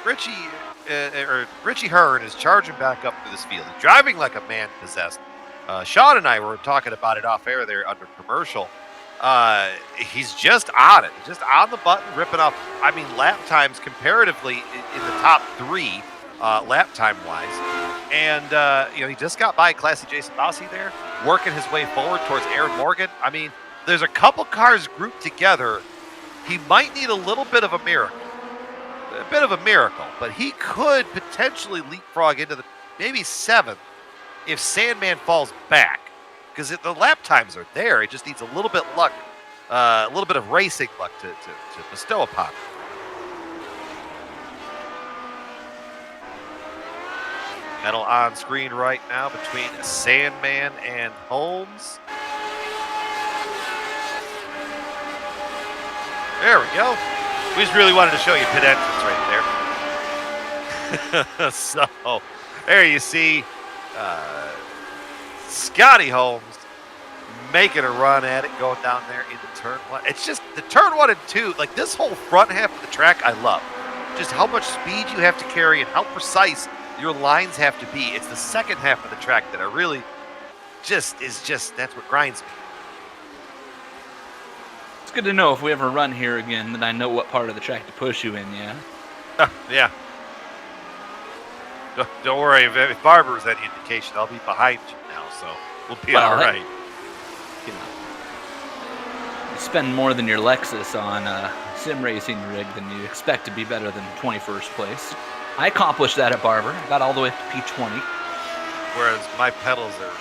Richie Hearn is charging back up through this field. He's driving like a man possessed. Sean and I were talking about it off air there under commercial. He's just on it. He's just on the button, ripping off, lap times comparatively in the top 3 lap time wise. And, he just got by Classy Jason Bossie there, working his way forward towards Aaron Morgan. There's a couple cars grouped together. He might need a little bit of a miracle. But he could potentially leapfrog into the maybe 7th if Sandman falls back. Because the lap times are there. It just needs a little bit luck, a little bit of racing luck to bestow upon him. Medal on screen right now between Sandman and Holmes. There we go. We just really wanted to show you pit entrance right there. So, there you see Scotty Holmes making a run at it, going down there into turn 1. It's just the turn 1 and 2, like this whole front half of the track, I love. Just how much speed you have to carry and how precise your lines have to be. It's the second half of the track that I really that's what grinds me. It's good to know if we ever run here again that I know what part of the track to push you in, yeah? Yeah. Don't worry, if Barber's any indication, I'll be behind you now, so we'll be all right. You spend more than your Lexus on a sim racing rig than you expect to be better than 21st place. I accomplished that at Barber. I got all the way up to P20. Whereas my pedals are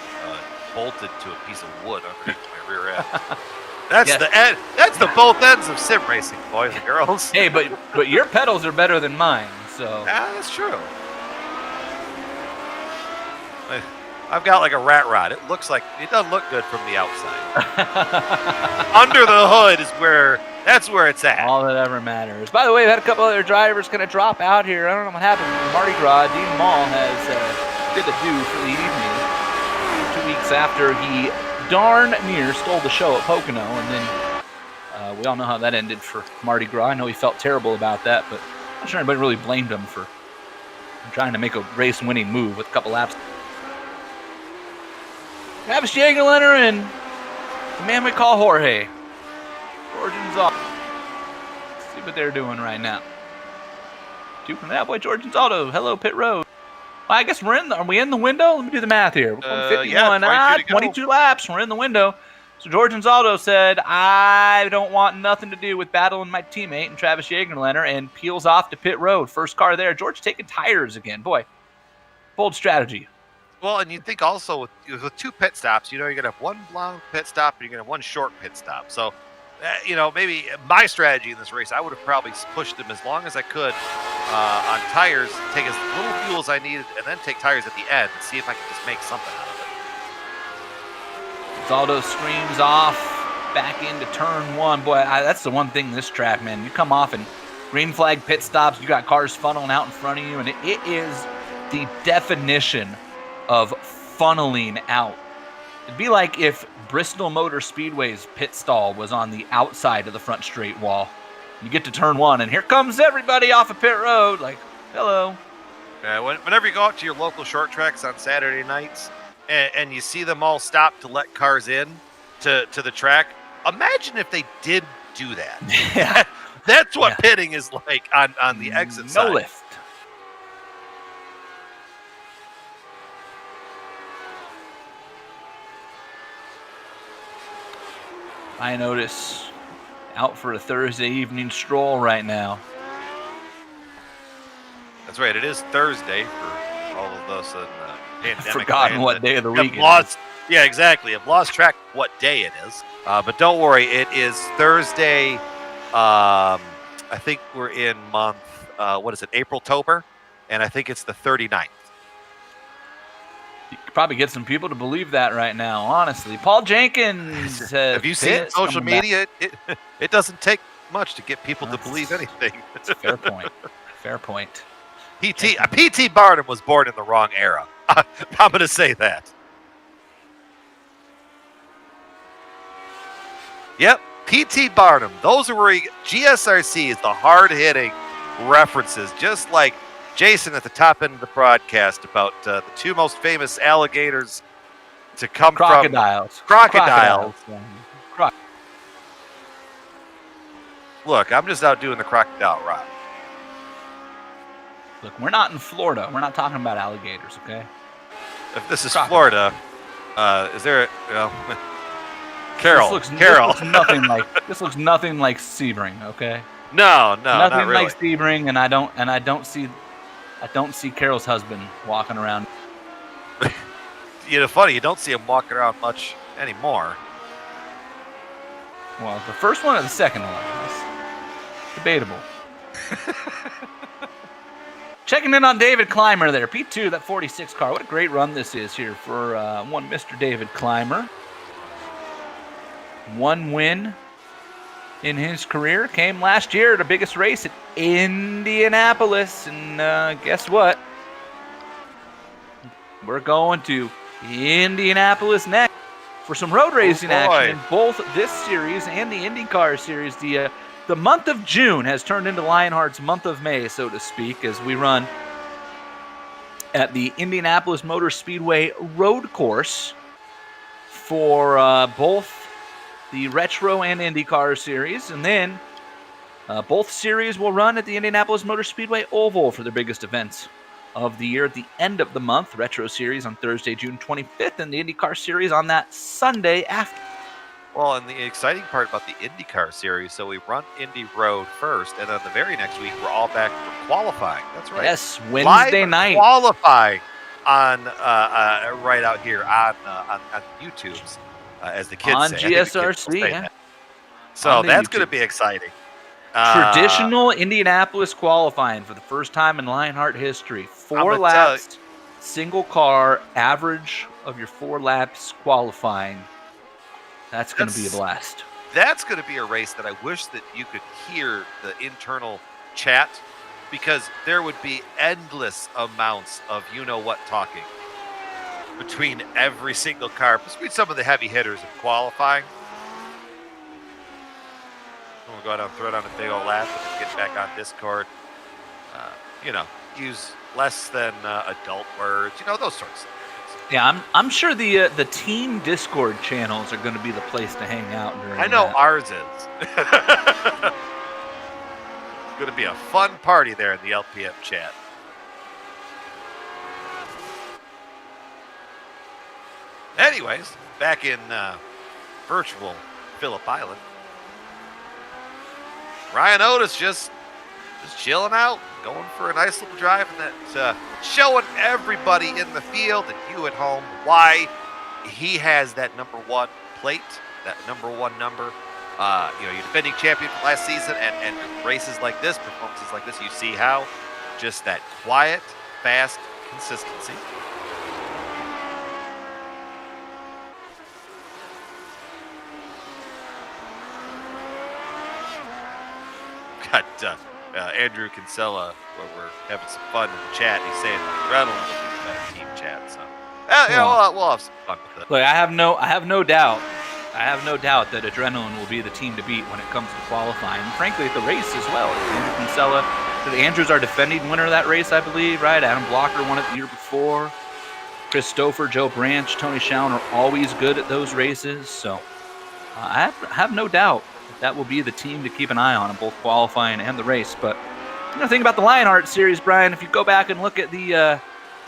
bolted to a piece of wood underneath my rear end. That's the end. That's the both ends of sim racing, boys and girls. Hey, but your pedals are better than mine, so. Yeah, that's true. I've got like a rat rod. It doesn't look good from the outside. Under the hood that's where it's at. All that ever matters. By the way, we've had a couple other drivers going to drop out here. I don't know what happened. Mardi Gras, Dean Mall has did the do for the evening. 2 weeks after he darn near stole the show at Pocono, and then we all know how that ended for Mardi Gras. I know he felt terrible about that, but I'm not sure anybody really blamed him for trying to make a race-winning move with a couple laps. Travis Jagerleiner and the man we call Jorge. Georgian's off. Let's see what they're doing right now. 2 from that boy, Georgian's Auto. Hello, pit road. Well, I guess are we in the window? Let me do the math here. We're going 51, 22 laps. We're in the window. So Georgian's Auto said, I don't want nothing to do with battling my teammate and Travis Jagerleiner, and peels off to pit road. First car there. George taking tires again. Boy, bold strategy. Well, and you think also with 2 pit stops, you're going to have 1 long pit stop and you're going to have 1 short pit stop. So, maybe my strategy in this race, I would have probably pushed them as long as I could on tires, take as little fuel as I needed, and then take tires at the end and see if I can just make something out of it. Zaldo screams off back into turn 1. Boy, that's the one thing this track, man. You come off and green flag pit stops, you got cars funneling out in front of you, and it is the definition of funneling out. It'd be like if Bristol Motor Speedway's pit stall was on the outside of the front straight wall. You get to turn 1, and here comes everybody off of pit road. Like, hello. Whenever you go out to your local short tracks on Saturday nights, and you see them all stop to let cars in to the track, imagine if they did do that. Yeah. That's what pitting is like on the exit side. No lift. Ryan Otis out for a Thursday evening stroll right now. That's right. It is Thursday for all of us in pandemic. I've forgotten what day of the week it is. Yeah, exactly. I've lost track of what day it is. But don't worry, it is Thursday. I think we're in month, what is it, April-tober? And I think it's the 39th. You could probably get some people to believe that right now, honestly. Paul Jenkins. Have you seen social media? It doesn't take much to get people to believe anything. That's a fair point. Fair point. P.T. Barnum was born in the wrong era. I'm going to say that. Yep, P.T. Barnum. Those are where GSRC is the hard-hitting references, just like Jason at the top end of the broadcast about the two most famous alligators to come Crocodiles. from... Crocodiles. Look, I'm just out doing the crocodile ride. Look, we're not in Florida. We're not talking about alligators, okay? If this is Florida, is there... Carol. This looks nothing like Sebring, okay? No, nothing not really. like Sebring, and I don't see Carol's husband walking around. Funny, you don't see him walking around much anymore. Well, the first one or the second one? It's debatable. Checking in on David Clymer there. P2, that 46 car. What a great run this is here for one Mr. David Clymer. One win in his career came last year at the biggest race at Indianapolis. And guess what? We're going to Indianapolis next for some road racing action in both this series and the IndyCar series. The month of June has turned into Lionheart's month of May, so to speak, as we run at the Indianapolis Motor Speedway road course for both the Retro and IndyCar series. And then both series will run at the Indianapolis Motor Speedway Oval for their biggest events of the year at the end of the month. Retro series on Thursday, June 25th, and the IndyCar series on that Sunday after. Well, and the exciting part about the IndyCar series, so we run Indy Road first, and then the very next week we're all back for qualifying. That's right. Yes, Wednesday night. Qualifying on right out here on YouTube's, as the kids on say. GSRC, yeah. So that's going to be exciting. Traditional Indianapolis qualifying for the first time in Lionheart history. 4 laps, single car, average of your 4 laps qualifying. That's going to be a blast. That's going to be a race that I wish that you could hear the internal chat, because there would be endless amounts of you-know-what talking between every single car, between some of the heavy hitters in qualifying. We'll go out and throw down a big old lap and get back on Discord. Use less than adult words, those sorts of things. Yeah, I'm sure the team Discord channels are going to be the place to hang out during. I know ours is. It's going to be a fun party there in the LPM chat. Anyways, back in virtual Phillip Island, Ryan Otis just chilling out, going for a nice little drive, and that showing everybody in the field and you at home why he has that number 1 plate, that number 1 number. You're defending champion from last season, and races like this, performances like this, you see how just that quiet, fast consistency. Got Andrew Kinsella, where we're having some fun in the chat. He's saying adrenaline will be the better team chat. So we'll have some fun with it. Look, I have no doubt that adrenaline will be the team to beat when it comes to qualifying. And frankly, at the race as well. Andrew Kinsella, the Andrews are defending winner of that race, I believe, right? Adam Blocker won it the year before. Chris Stouffer, Joe Branch, Tony Schoen are always good at those races. So I have no doubt that will be the team to keep an eye on in both qualifying and the race. But think about the Lionheart series, Brian. If you go back and look at the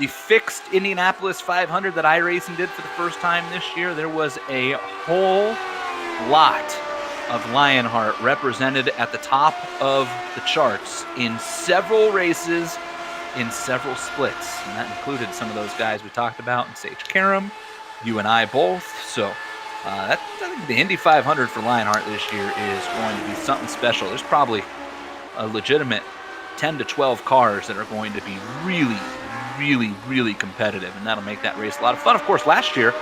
fixed Indianapolis 500 that iRacing did for the first time this year, there was a whole lot of Lionheart represented at the top of the charts in several races, in several splits. And that included some of those guys we talked about, and Sage Karam, you and I both. So I think the Indy 500 for Lionheart this year is going to be something special. There's probably a legitimate 10 to 12 cars that are going to be really, really, really competitive, and that'll make that race a lot of fun. Of course, last year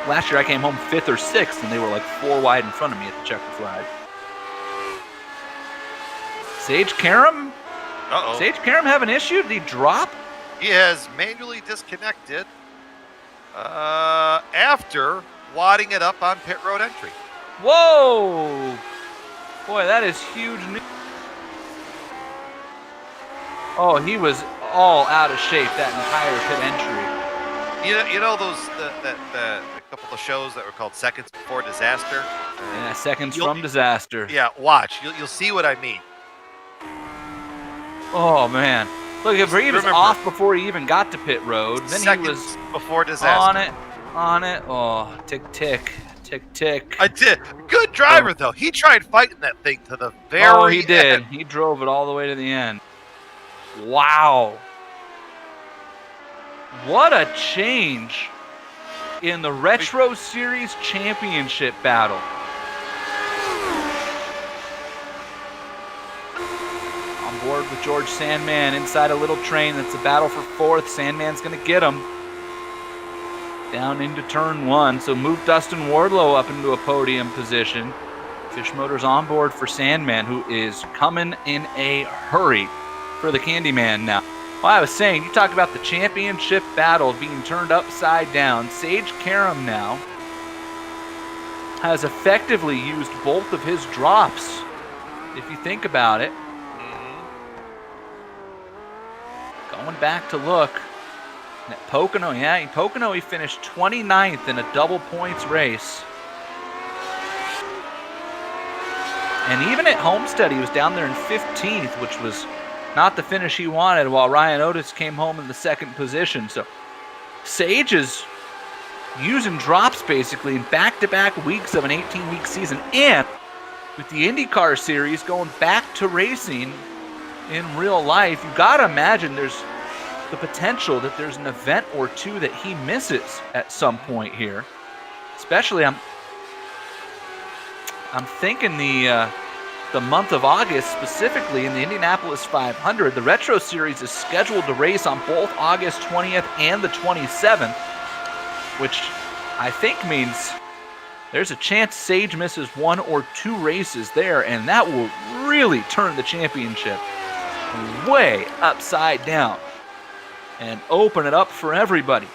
I came home 5th or 6th, and they were like 4 wide in front of me at the checker flag. Sage Karam? Uh-oh. Sage Karam have an issue? Did he drop? He has manually disconnected after wadding it up on pit road entry. Whoa! Boy, that is huge news. Oh, he was all out of shape that entire pit entry. You know those the couple of shows that were called Seconds Before Disaster? Yeah, seconds from disaster. Yeah, watch. You'll see what I mean. Oh, man. Look, if he was off before he even got to pit road, then Seconds he was before disaster. on it. Oh, tick, tick, tick, tick. I did. Good driver, though. He tried fighting that thing to the very end. Oh, he did. He drove it all the way to the end. Wow. What a change in the Retro Series Championship battle. On board with George Sandman inside a little train. That's a battle for 4th. Sandman's going to get him. Down into turn 1. So move Dustin Wardlow up into a podium position. Fisch Motors on board for Sandman, who is coming in a hurry for the Candyman now. Well, I was saying, you talked about the championship battle being turned upside down. Sage Karam now has effectively used both of his drops, if you think about it. Going back to look at Pocono. Yeah, in Pocono he finished 29th in a double points race. And even at Homestead he was down there in 15th, which was not the finish he wanted, while Ryan Otis came home in the 2nd position. So Sage is using drops basically in back-to-back weeks of an 18-week season. And with the IndyCar series going back to racing in real life, you got to imagine there's the potential that there's an event or two that he misses at some point here. Especially, I'm thinking the month of August, specifically in the Indianapolis 500. The Retro Series is scheduled to race on both August 20th and the 27th, which I think means there's a chance Sage misses 1 or 2 races there, and that will really turn the championship way upside down and open it up for everybody.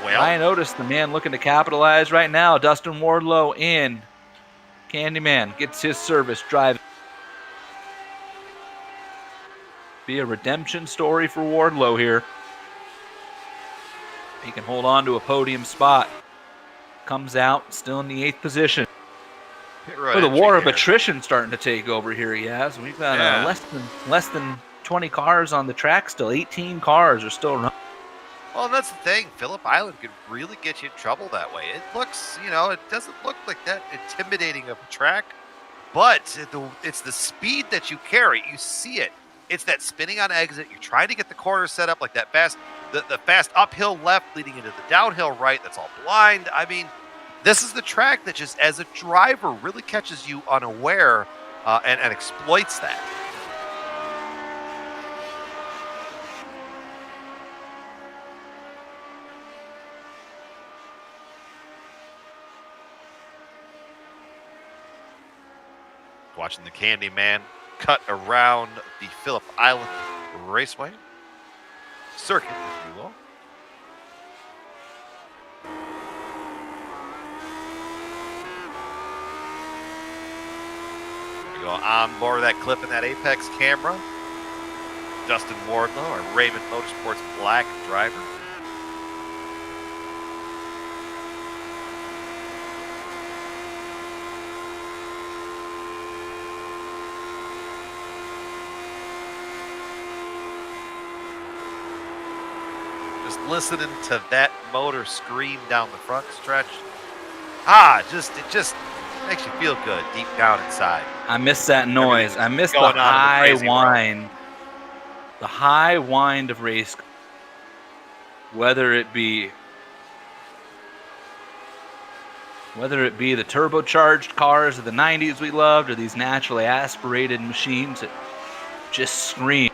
Well, I noticed the man looking to capitalize right now. Dustin Wardlow in. Candyman gets his service drive. Be a redemption story for Wardlow here. He can hold on to a podium spot. Comes out still in the 8th position. Right, the war of attrition starting to take over here. He has. We've got less than 20 cars on the track still. 18 cars are still running. Well, and that's the thing. Phillip Island could really get you in trouble that way. It looks, it doesn't look like that intimidating of a track, but it's the speed that you carry. You see it. It's that spinning on exit. You're trying to get the corner set up like that fast, the fast uphill left leading into the downhill right. That's all blind. I mean, this is the track that just, as a driver, really catches you unaware and exploits that. Watching the Candyman cut around the Phillip Island Raceway circuit, if you will. We go on board of that clip in that Apex camera. Dustin Wardlow, our Raven Motorsports black driver. Just listening to that motor scream down the front stretch. It just makes you feel good deep down inside. I miss that noise. I miss the going on in the high crazy world. whine. The high whine of race, whether it be the turbocharged cars of the 90s we loved, or these naturally aspirated machines that just scream.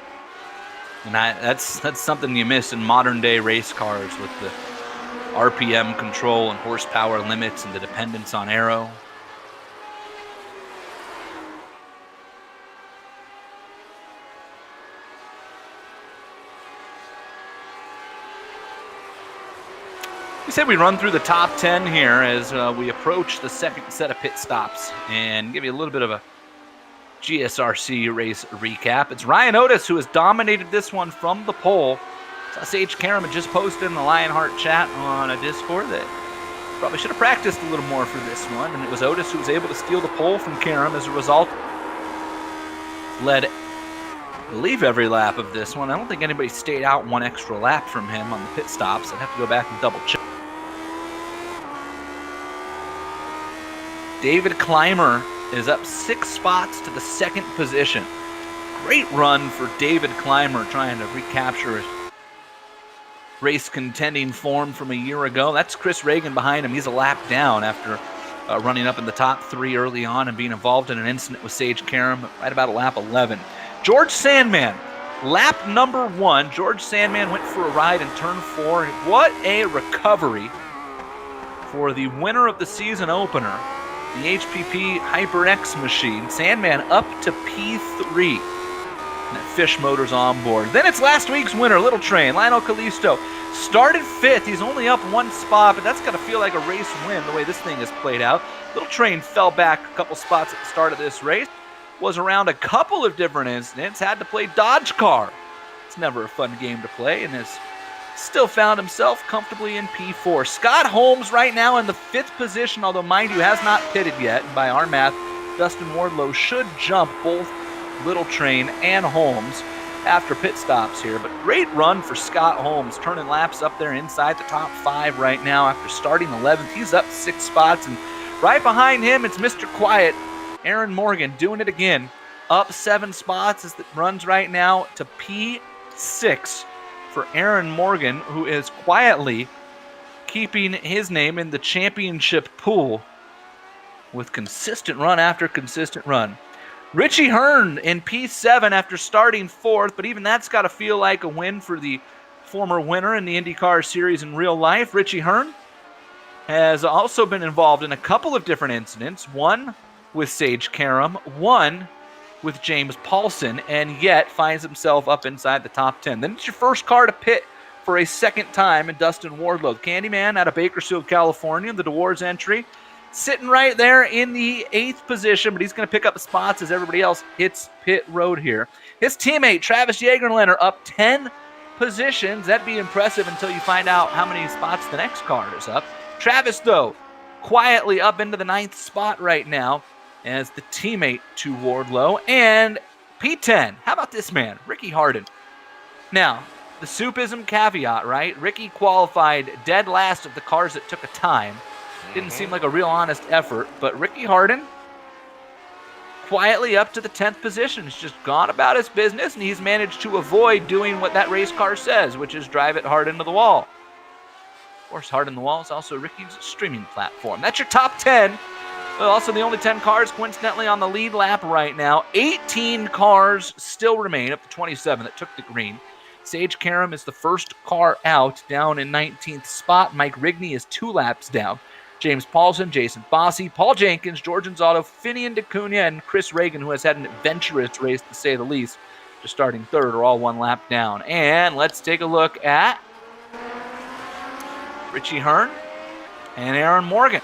And that's something you miss in modern day race cars with the RPM control and horsepower limits and the dependence on aero. We said we run through the top 10 here as we approach the second set of pit stops and give you a little bit of a GSRC race recap. It's Ryan Otis who has dominated this one from the pole. Sage Karam had just posted in the Lionheart chat on a Discord that probably should have practiced a little more for this one, and it was Otis who was able to steal the pole from Karam. As a result, led, I believe, every lap of this one. I don't think anybody stayed out one extra lap from him on the pit stops. I'd have to go back and double check. David Clymer is up 6 spots to the second position. Great run for David Clymer trying to recapture his race contending form from a year ago. That's Chris Reagan behind him. He's a lap down after running up in the top 3 early on and being involved in an incident with Sage Karam right about lap 11. George Sandman, lap number 1. George Sandman went for a ride in turn 4. What a recovery for the winner of the season opener, the HPP HyperX machine. Sandman up to P3. And that Fisch motor's on board. Then it's last week's winner, Little Train, Lionel Callisto. Started 5th. He's only up 1 spot, but that's got to feel like a race win the way this thing is played out. Little Train fell back a couple spots at the start of this race. Was around a couple of different incidents. Had to play Dodge Car. It's never a fun game to play, and has still found himself comfortably in P4. Scott Holmes right now in the 5th position, although mind you has not pitted yet. And by our math, Dustin Wardlow should jump both Little Train and Holmes after pit stops here. But great run for Scott Holmes, turning laps up there inside the top 5 right now after starting 11th. He's up 6 spots, and right behind him it's Mr. Quiet, Aaron Morgan, doing it again. Up 7 spots as it runs right now to P6 for Aaron Morgan, who is quietly keeping his name in the championship pool with consistent run after consistent run. Richie Hearn in P7 after starting 4th, but even that's got to feel like a win for the former winner in the IndyCar Series in real life. Richie Hearn has also been involved in a couple of different incidents, one with Sage Karam, one with James Paulson, and yet finds himself up inside the top 10. Then it's your first car to pit for a second time in Dustin Wardlow. Candyman out of Bakersfield, California, the DeWars entry, sitting right there in the 8th position, but he's going to pick up the spots as everybody else hits pit road here. His teammate, Travis Jagerlander, up 10 positions. That'd be impressive until you find out how many spots the next car is up. Travis, though, quietly up into the 9th spot right now as the teammate to Wardlow. And P10, how about this man, Ricky Harden? Now, the soupism caveat, right? Ricky qualified dead last of the cars that took a time. Didn't seem like a real honest effort, but Ricky Harden quietly up to the 10th position. He's just gone about his business, and he's managed to avoid doing what that race car says, which is drive it hard into the wall. Of course, Hard in the Wall is also Ricky's streaming platform. That's your top 10. Also, the only 10 cars, coincidentally, on the lead lap right now. 18 cars still remain up to 27 that took the green. Sage Karam is the first car out, down in 19th spot. Mike Rigney is 2 laps down. James Paulson, Jason Fossey, Paul Jenkins, Georgians Auto, Finian DeCunha, and Chris Reagan, who has had an adventurous race to say the least, just starting 3rd, are all 1 lap down. And let's take a look at Richie Hearn and Aaron Morgan.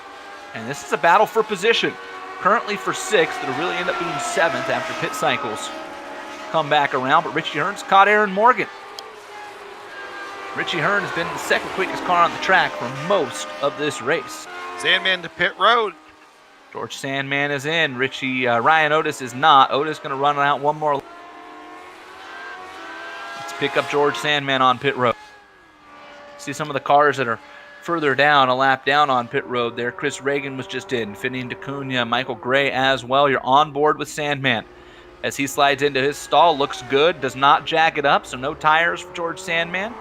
And this is a battle for position. Currently for 6th, it'll really end up being 7th after pit cycles come back around. But Richie Hearn's caught Aaron Morgan. Richie Hearn has been the second quickest car on the track for most of this race. Sandman to pit road. George Sandman is in. Ryan Otis is not. Otis going to run out one more. Let's pick up George Sandman on pit road. See some of the cars that are further down, a lap down on pit road there. Chris Reagan was just in. Finning DeCunha, Michael Gray as well. You're on board with Sandman. As he slides into his stall, looks good, does not jack it up, so no tires for George Sandman.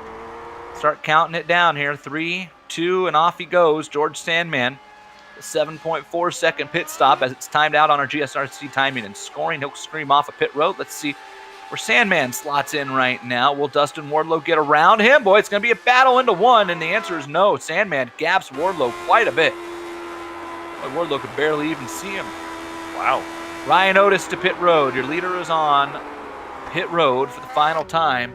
Start counting it down here. 3, 2, and off he goes. George Sandman, a 7.4 second pit stop as it's timed out on our GSRC timing and scoring. He'll scream off a pit road. Let's see where Sandman slots in right now. Will Dustin Wardlow get around him? Boy, it's going to be a battle into one, and the answer is no. Sandman gaps Wardlow quite a bit. Boy, Wardlow could barely even see him. Wow. Ryan Otis to pit road. Your leader is on pit road for the final time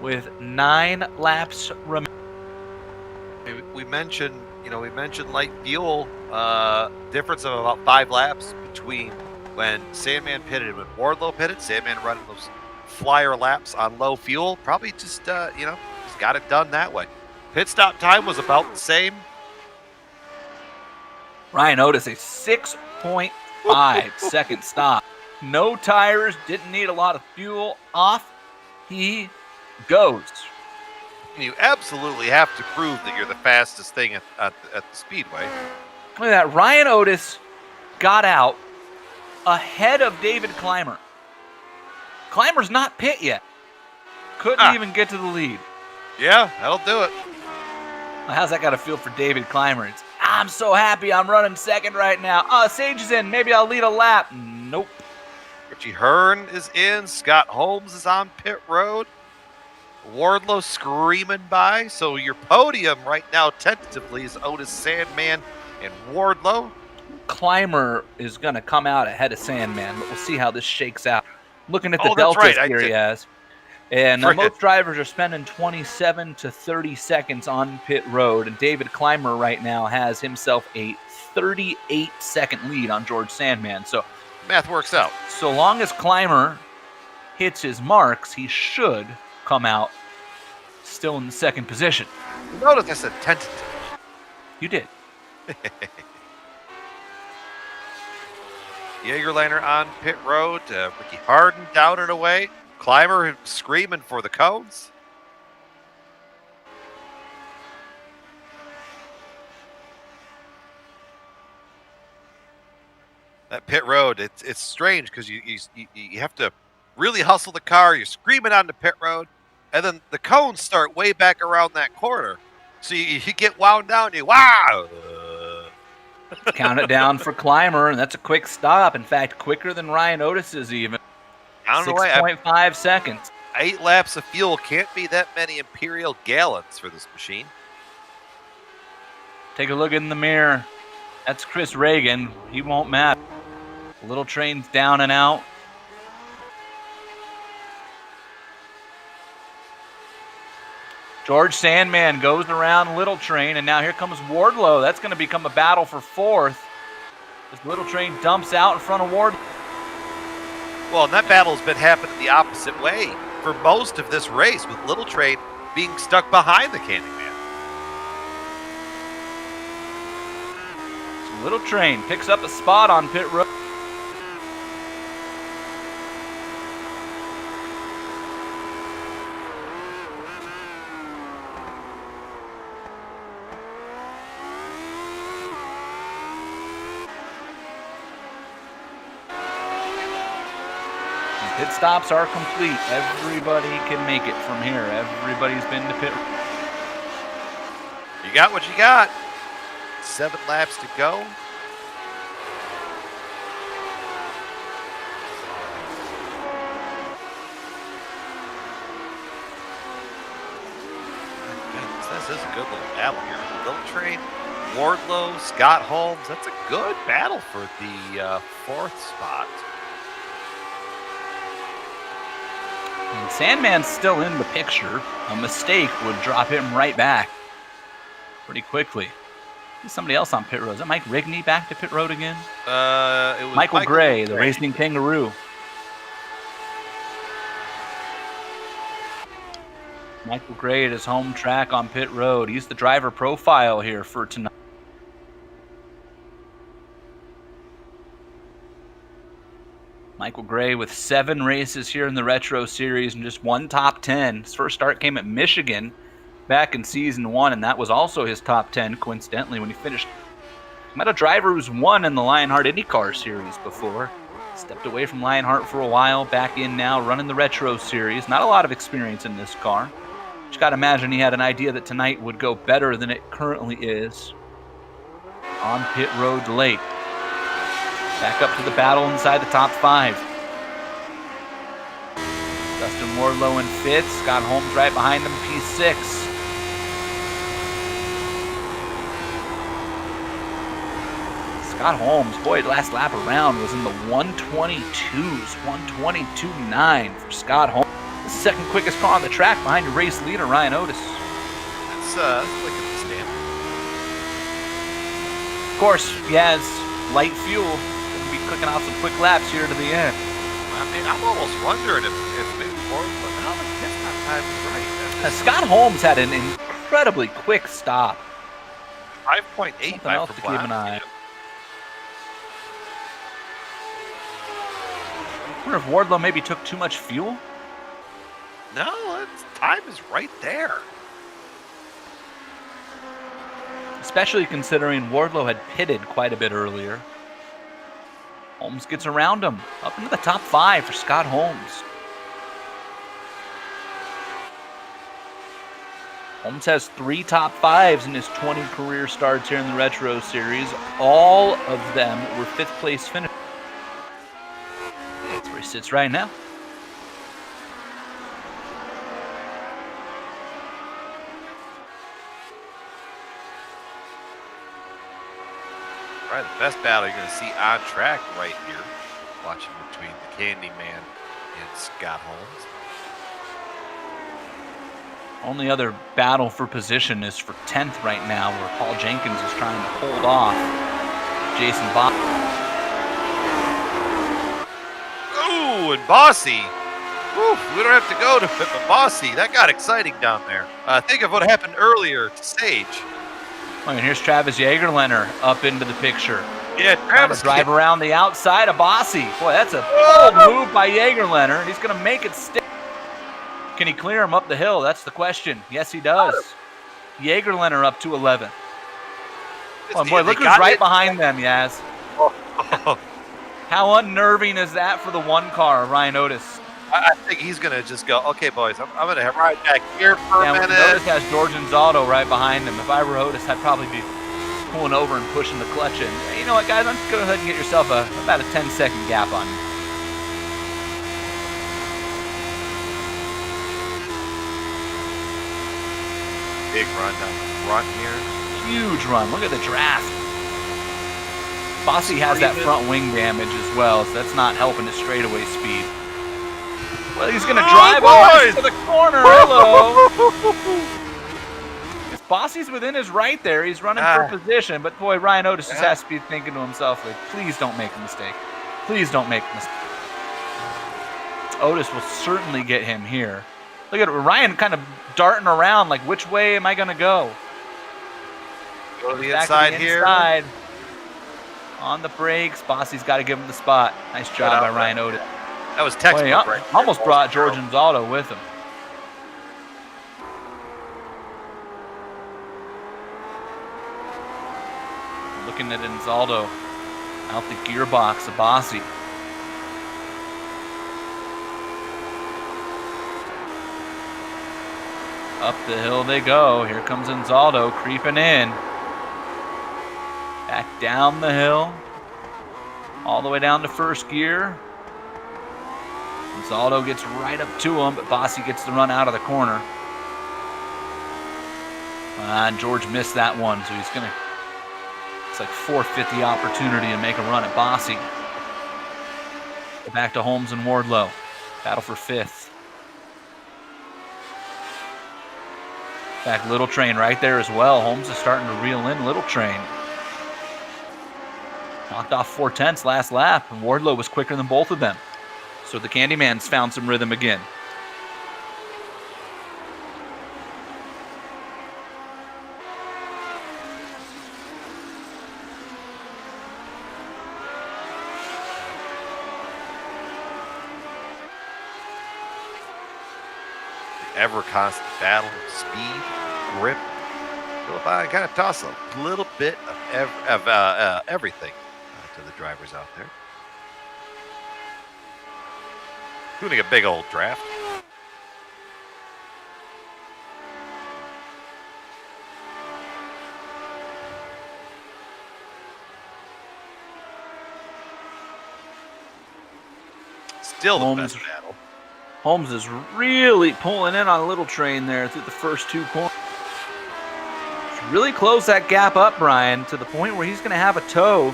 with 9 laps remaining. We mentioned light fuel, difference of about 5 laps between when Sandman pitted and when Wardlow pitted. Sandman running those flyer laps on low fuel, probably just just got it done that way. Pit stop time was about the same. Ryan Otis, a 6.5 second stop. No tires, didn't need a lot of fuel. Off he goes. You absolutely have to prove that you're the fastest thing at the speedway. Look at that. Ryan Otis got out ahead of David Clymer. Clymer's not pit yet. Couldn't even get to the lead. Yeah, that'll do it. How's that got to feel for David Clymer? I'm so happy I'm running second right now. Sage is in. Maybe I'll lead a lap. Nope. Richie Hearn is in. Scott Holmes is on pit road. Wardlow screaming by. So your podium right now tentatively is Otis, Sandman, and Wardlow. Clymer is going to come out ahead of Sandman, but we'll see how this shakes out. Looking at the deltas here he has. And most drivers are spending 27 to 30 seconds on pit road, and David Clymer right now has himself a 38-second lead on George Sandman. So math works out. So long as Clymer hits his marks, he should come out still in the second position. Notice I said tentative. You did. Jaegerlander on pit road. Ricky Harden down and away. Clymer screaming for the cones. That pit road, it's strange because you have to really hustle the car. You're screaming on the pit road, and then the cones start way back around that corner. So you get wound down. Wow! Count it down for Clymer, and that's a quick stop. In fact, quicker than Ryan Otis's even. 6.5 seconds. 8 laps of fuel can't be that many Imperial gallons for this machine. Take a look in the mirror. That's Chris Reagan. He won't matter. Little train's down and out. George Sandman goes around Little Train, and now here comes Wardlow. That's going to become a battle for fourth. This Little Train dumps out in front of Wardlow. Well, and that battle's been happening the opposite way for most of this race, with Little Train being stuck behind the Candyman. So Little Train picks up a spot on pit road. Pit stops are complete. Everybody can make it from here. Everybody's been to pit. You got what you got. 7 laps to go. This is a good little battle here. Little Train, Wardlow, Scott Holmes. That's a good battle for the 4th spot. And Sandman's still in the picture. A mistake would drop him right back pretty quickly. There's somebody else on pit road. Is that Mike Rigney back to pit road again? It was Michael Gray, the Racing Kangaroo. Michael Gray at his home track on pit road. He's the driver profile here for tonight. Michael Gray with 7 races here in the Retro Series and just 1 top 10. His first start came at Michigan back in season 1, and that was also his top 10, coincidentally, when he finished. Met a driver who's won in the Lionheart IndyCar Series before. Stepped away from Lionheart for a while, back in now, running the Retro Series. Not a lot of experience in this car. Just got to imagine he had an idea that tonight would go better than it currently is. On pit road late. Back up to the battle inside the top 5. Dustin Wardlow and Fitz. Scott Holmes right behind them, P6. Scott Holmes, boy, last lap around was in the 122s, 122.9 for Scott Holmes. The second quickest car on the track behind your race leader, Ryan Otis. That's quick at the stamp. Of course, he has light fuel. Going to be clicking out some quick laps here to the end. I mean, I'm almost wondering if maybe Ford, but now the pit stop time is right. Scott Holmes had an incredibly quick stop. 5.85 else for to keep an eye on. I wonder if Wardlow maybe took too much fuel? No, time is right there. Especially considering Wardlow had pitted quite a bit earlier. Holmes gets around him. Up into the top 5 for Scott Holmes. Holmes has 3 top 5s in his 20 career starts here in the Retro Series. All of them were 5th place finishes. That's where he sits right now. Probably the best battle you're going to see on track right here. Watching between the Candyman and Scott Holmes. Only other battle for position is for 10th right now, where Paul Jenkins is trying to hold off Jason Bob. Ooh, and Bossy. Oof, we don't have to go to Pippa Bossy. That got exciting down there. Think of what happened earlier to Sage. Oh, and here's Travis Jagerlener up into the picture. Yeah, Travis drive around the outside of Bossy. Boy, that's a bold move by Jagerlener. He's going to make it stick. Can he clear him up the hill? That's the question. Yes, he does. Jagerlener up to 11. Oh, boy, look who's right behind them, Yaz. How unnerving is that for the one car, Ryan Otis? I think he's going to just go, okay, boys, I'm going to ride back here for a minute. Otis has George Anzaldo right behind him. If I were Otis, I'd probably be pulling over and pushing the clutch in. You know what, guys? I'm just go ahead and get yourself about a 10-second gap on you. Big run down the front here. Huge run. Look at the draft. Bossy has that front wing damage as well, so that's not helping his straightaway speed. Well, he's going to drive to the corner. Hello. Bossy's within his right there. He's running for position, but boy, Ryan Otis just has to be thinking to himself, like, please don't make a mistake. Please don't make a mistake. Otis will certainly get him here. Look at Ryan kind of darting around, like, which way am I going to go? Go to the inside here. On the brakes. Bossy's got to give him the spot. Nice job by Ryan Otis. That was textbook right there. Almost brought George Anzaldo with him. Looking at Anzaldo out the gearbox of Bossy. Up the hill they go. Here comes Anzaldo creeping in. Back down the hill. All the way down to first gear. Anzaldo gets right up to him, but Bossy gets the run out of the corner. And George missed that one, so he's going to, it's like forfeit the opportunity to make a run at Bossy. Back to Holmes and Wardlow. Battle for 5th. Back Little Train right there as well. Holmes is starting to reel in Little Train. Knocked off 4/10 last lap, and Wardlow was quicker than both of them. So the Candyman's found some rhythm again. The ever constant battle of speed. grip. Phillip Island kind of toss a little bit of everything to the drivers out there. Doing a big old draft. Still the best battle. Holmes is really pulling in on Little Train there through the first 2 corners. Really close that gap up, Brian, to the point where he's going to have a tow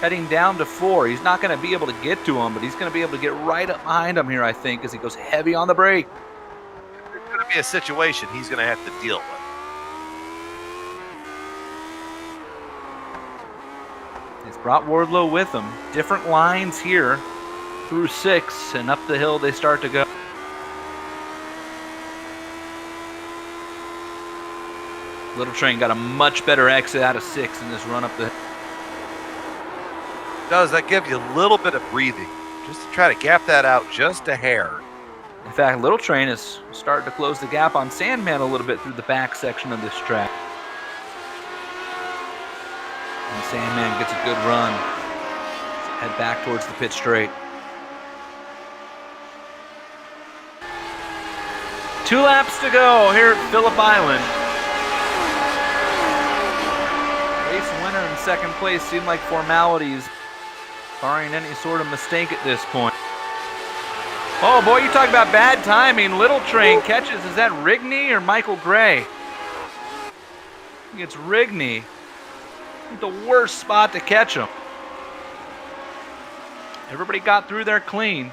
heading down to 4. He's not going to be able to get to him, but he's going to be able to get right up behind him here, I think, as he goes heavy on the brake. There's going to be a situation he's going to have to deal with. He's brought Wardlow with him. Different lines here through 6, and up the hill they start to go. Little Train got a much better exit out of 6 in this run up the hill. Does that give you a little bit of breathing, just to try to gap that out just a hair. In fact, Little Train is starting to close the gap on Sandman a little bit through the back section of this track. And Sandman gets a good run. Let's head back towards the pit straight. 2 laps to go here at Phillip Island. Race winner in second place seem like formalities, barring any sort of mistake at this point. Oh boy, you talk about bad timing. Little Train catches. Is that Rigney or Michael Gray? I think it's Rigney. The worst spot to catch him. Everybody got through there clean.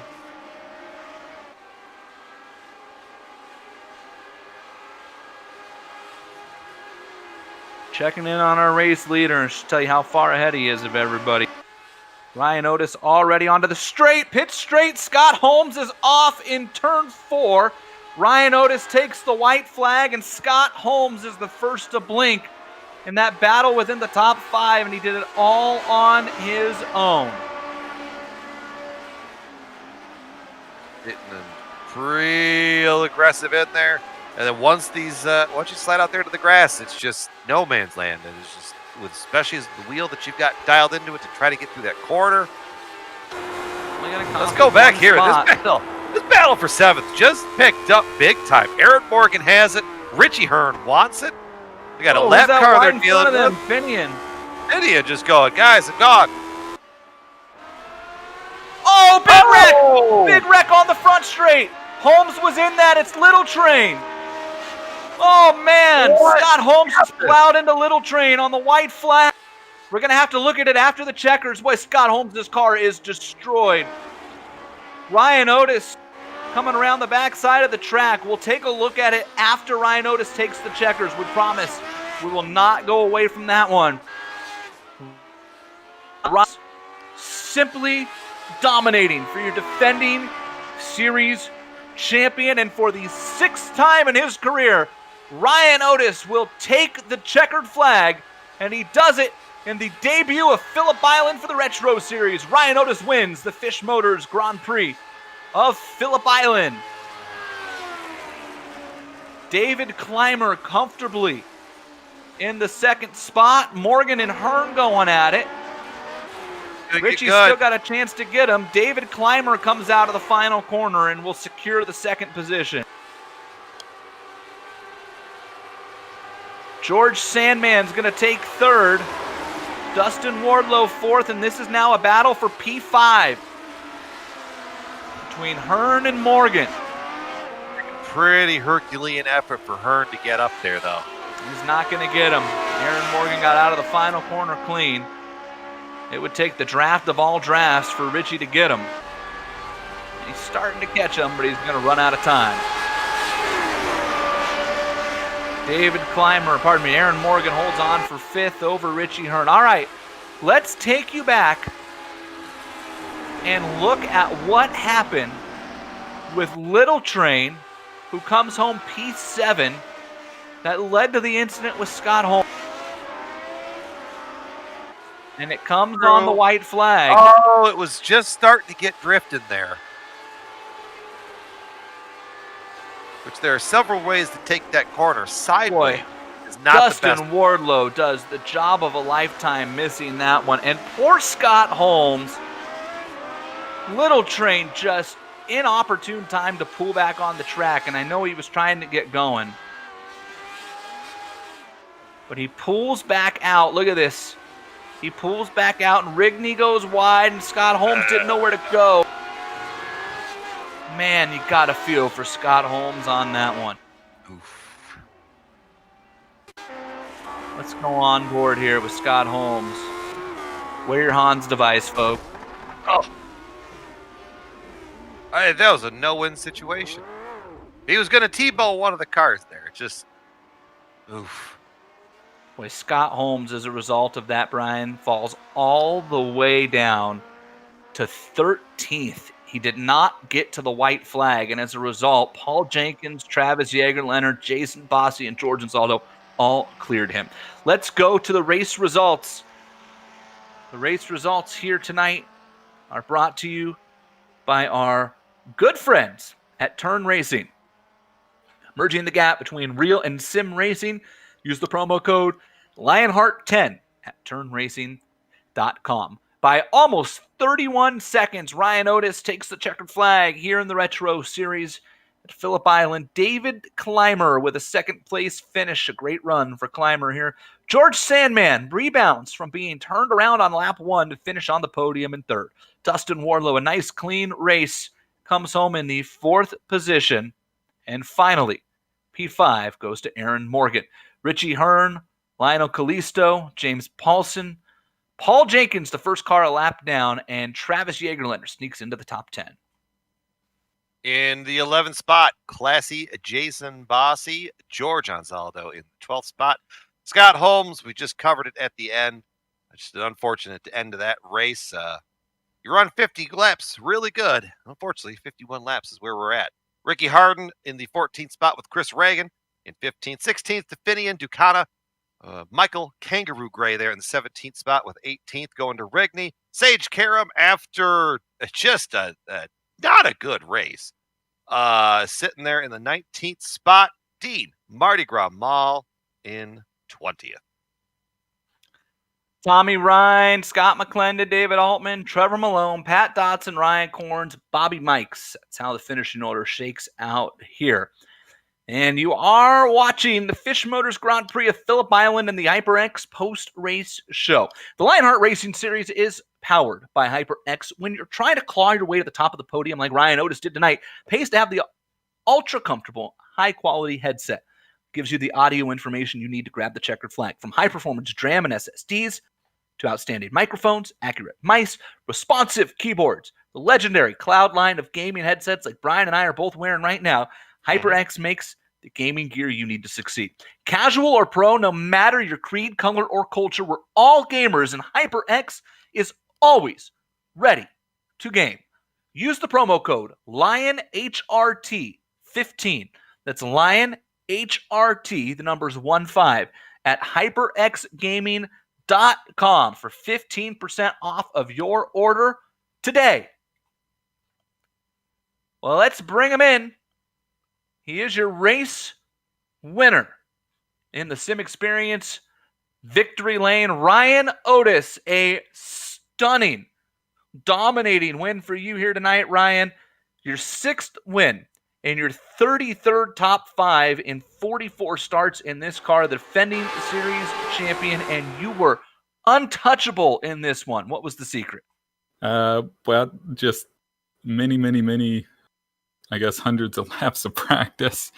Checking in on our race leader and tell you how far ahead he is of everybody. Ryan Otis already onto the straight, pit straight. Scott Holmes is off in turn 4. Ryan Otis takes the white flag, and Scott Holmes is the first to blink in that battle within the top 5, and he did it all on his own. Getting real aggressive in there. And then once you slide out there to the grass, it's just no man's land. And it's just, especially as the wheel that you've got dialed into it to try to get through that corner. Let's go back here. This battle for 7th just picked up big time. Aaron Morgan has it. Richie Hearn wants it. We got a lap car they're dealing with. Finian just going, guys, I'm gone. Oh, big wreck! Big wreck on the front straight. Holmes was in that. It's Little Train. Oh, man. What? Scott Holmes just plowed into Little Train on the white flag. We're going to have to look at it after the checkers. Boy, Scott Holmes' car is destroyed. Ryan Otis coming around the backside of the track. We'll take a look at it after Ryan Otis takes the checkers. We promise we will not go away from that one. Simply dominating for your defending series champion, and for the 6th time in his career, Ryan Otis will take the checkered flag, and he does it in the debut of Phillip Island for the Retro Series. Ryan Otis wins the Fisch Motors Grand Prix of Phillip Island. David Clymer comfortably in the 2nd spot. Morgan and Hearn going at it. Richie's still got a chance to get him. David Clymer comes out of the final corner and will secure the 2nd position. George Sandman's going to take 3rd. Dustin Wardlow 4th, and this is now a battle for P5 between Hearn and Morgan. Pretty Herculean effort for Hearn to get up there, though. He's not going to get him. Aaron Morgan got out of the final corner clean. It would take the draft of all drafts for Richie to get him. He's starting to catch him, but he's going to run out of time. Aaron Morgan holds on for 5th over Richie Hearn. All right, let's take you back and look at what happened with Little Train, who comes home P7, that led to the incident with Scott Holmes. And it comes on the white flag. Oh, it was just starting to get drifted there. which there are several ways to take that corner. Sideways Boy, is not Dustin the best. Wardlow does the job of a lifetime missing that one. And poor Scott Holmes, Little Train just inopportune time to pull back on the track. And I know he was trying to get going. But he pulls back out. Look at this. He pulls back out and Rigney goes wide and Scott Holmes didn't know where to go. Man, you got to feel for Scott Holmes on that one. Oof. Let's go on board here with Scott Holmes. Wear your Hans device, folks. Oh. That was a no-win situation. He was going to T-bow one of the cars there. Just, oof. Boy, Scott Holmes, as a result of that, Brian, falls all the way down to 13th. He did not get to the white flag, and as a result, Paul Jenkins, Travis Yeager-Leonard, Jason Bossi, and George Ansaldo all cleared him. Let's go to the race results. The race results here tonight are brought to you by our good friends at Turn Racing. Merging the gap between real and sim racing, use the promo code Lionheart10 at turnracing.com. By almost 31 seconds, Ryan Otis takes the checkered flag here in the Retro Series at Phillip Island. David Clymer with a second place finish. A great run for Clymer here. George Sandman rebounds from being turned around on lap 1 to finish on the podium in third. Dustin Wardlow, a nice clean race, comes home in the 4th position. And finally, P5 goes to Aaron Morgan. Richie Hearn, Lionel Callisto, James Paulson, Paul Jenkins, the first car a lap down, and Travis Yeager-Leonard sneaks into the top 10. In the 11th spot, classy Jason Bossi, George Ansaldo in the 12th spot. Scott Holmes, we just covered it at the end. Just an unfortunate end of that race. You run 50 laps, really good. Unfortunately, 51 laps is where we're at. Ricky Harden in the 14th spot with Chris Reagan in 15th. 16th to Finian Ducana. Michael Kangaroo Gray there in the 17th spot with 18th going to Rigney. Sage Karam after just not a good race. Sitting there in the 19th spot. Dean Mardi Gras Mall in 20th. Tommy Ryan, Scott McClendon, David Altman, Trevor Malone, Pat Dotson, Ryan Corns, Bobby Mikes. That's how the finishing order shakes out here. And you are watching the Fisch Motors Grand Prix of Phillip Island and the HyperX post-race show. The Lionheart Racing Series is powered by HyperX. When you're trying to claw your way to the top of the podium like Ryan Otis did tonight, pays to have the ultra-comfortable, high-quality headset. Gives you the audio information you need to grab the checkered flag. From high-performance DRAM and SSDs to outstanding microphones, accurate mice, responsive keyboards, the legendary cloud line of gaming headsets like Brian and I are both wearing right now, HyperX makes the gaming gear you need to succeed. Casual or pro, no matter your creed, color, or culture, we're all gamers, and HyperX is always ready to game. Use the promo code LionHRT15. That's LionHRT, the number's 15, at HyperXGaming.com for 15% off of your order today. Well, let's bring him in. He is your race winner in the Sim Experience Victory Lane. Ryan Otis, a stunning, dominating win for you here tonight, Ryan. Your 6th win and your 33rd top 5 in 44 starts in this car, the defending series champion, and you were untouchable in this one. What was the secret? Well, just many, I guess hundreds of laps of practice.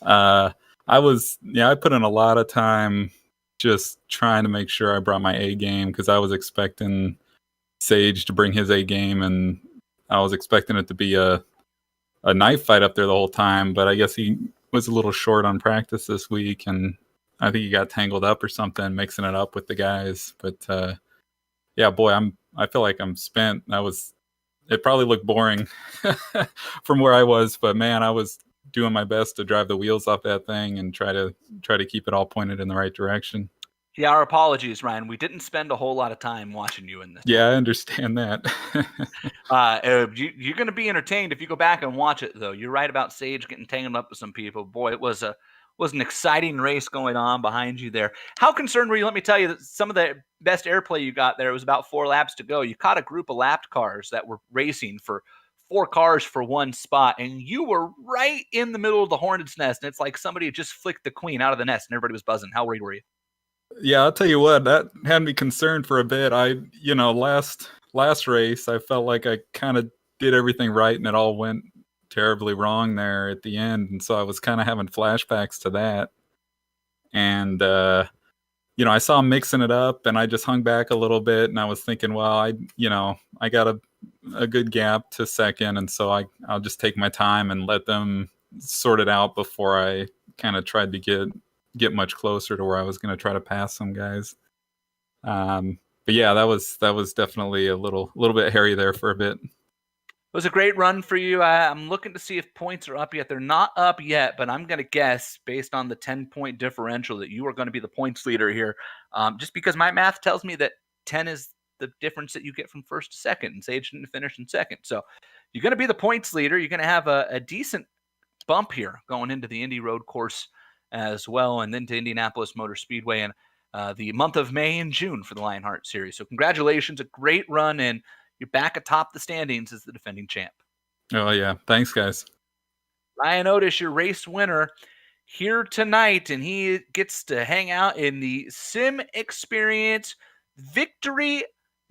I put in a lot of time just trying to make sure I brought my A game, because I was expecting Sage to bring his A game, and I was expecting it to be a knife fight up there the whole time, but I guess he was a little short on practice this week, and I think he got tangled up or something, mixing it up with the guys. But I feel like I'm spent. It probably looked boring from where I was, but man, I was doing my best to drive the wheels off that thing and try to keep it all pointed in the right direction. Yeah, our apologies, Ryan. We didn't spend a whole lot of time watching you in this. Yeah, I understand that. You're going to be entertained if you go back and watch it, though. You're right about Sage getting tangled up with some people. Boy, it was an exciting race going on behind you there. How concerned were you? Let me tell you that some of the best airplay you got there was about 4 laps to go. You caught a group of lapped cars that were racing for 4 cars for one spot, and you were right in the middle of the hornet's nest. And it's like somebody had just flicked the queen out of the nest, and everybody was buzzing. How worried were you? Yeah, I'll tell you what, that had me concerned for a bit. Last race, I felt like I kind of did everything right, and it all went terribly wrong there at the end. And so I was kind of having flashbacks to that. And, I saw him mixing it up, and I just hung back a little bit, and I was thinking, well, I got a good gap to second, and so I'll just take my time and let them sort it out before I kind of tried to get much closer to where I was going to try to pass some guys. But yeah, that was definitely a little bit hairy there for a bit. It was a great run for you. I'm looking to see if points are up yet. They're not up yet, but I'm going to guess, based on the 10-point differential, that you are going to be the points leader here. Just because my math tells me that 10 is the difference that you get from first to second, and Sage didn't finish in second. So you're going to be the points leader. You're going to have a decent bump here going into the Indy Road Course as well, and then to Indianapolis Motor Speedway in the month of May and June for the Lionheart Series. So congratulations, a great run, and you're back atop the standings as the defending champ. Oh, yeah. Thanks, guys. Ryan Otis, your race winner here tonight, and he gets to hang out in the Sim Experience Victory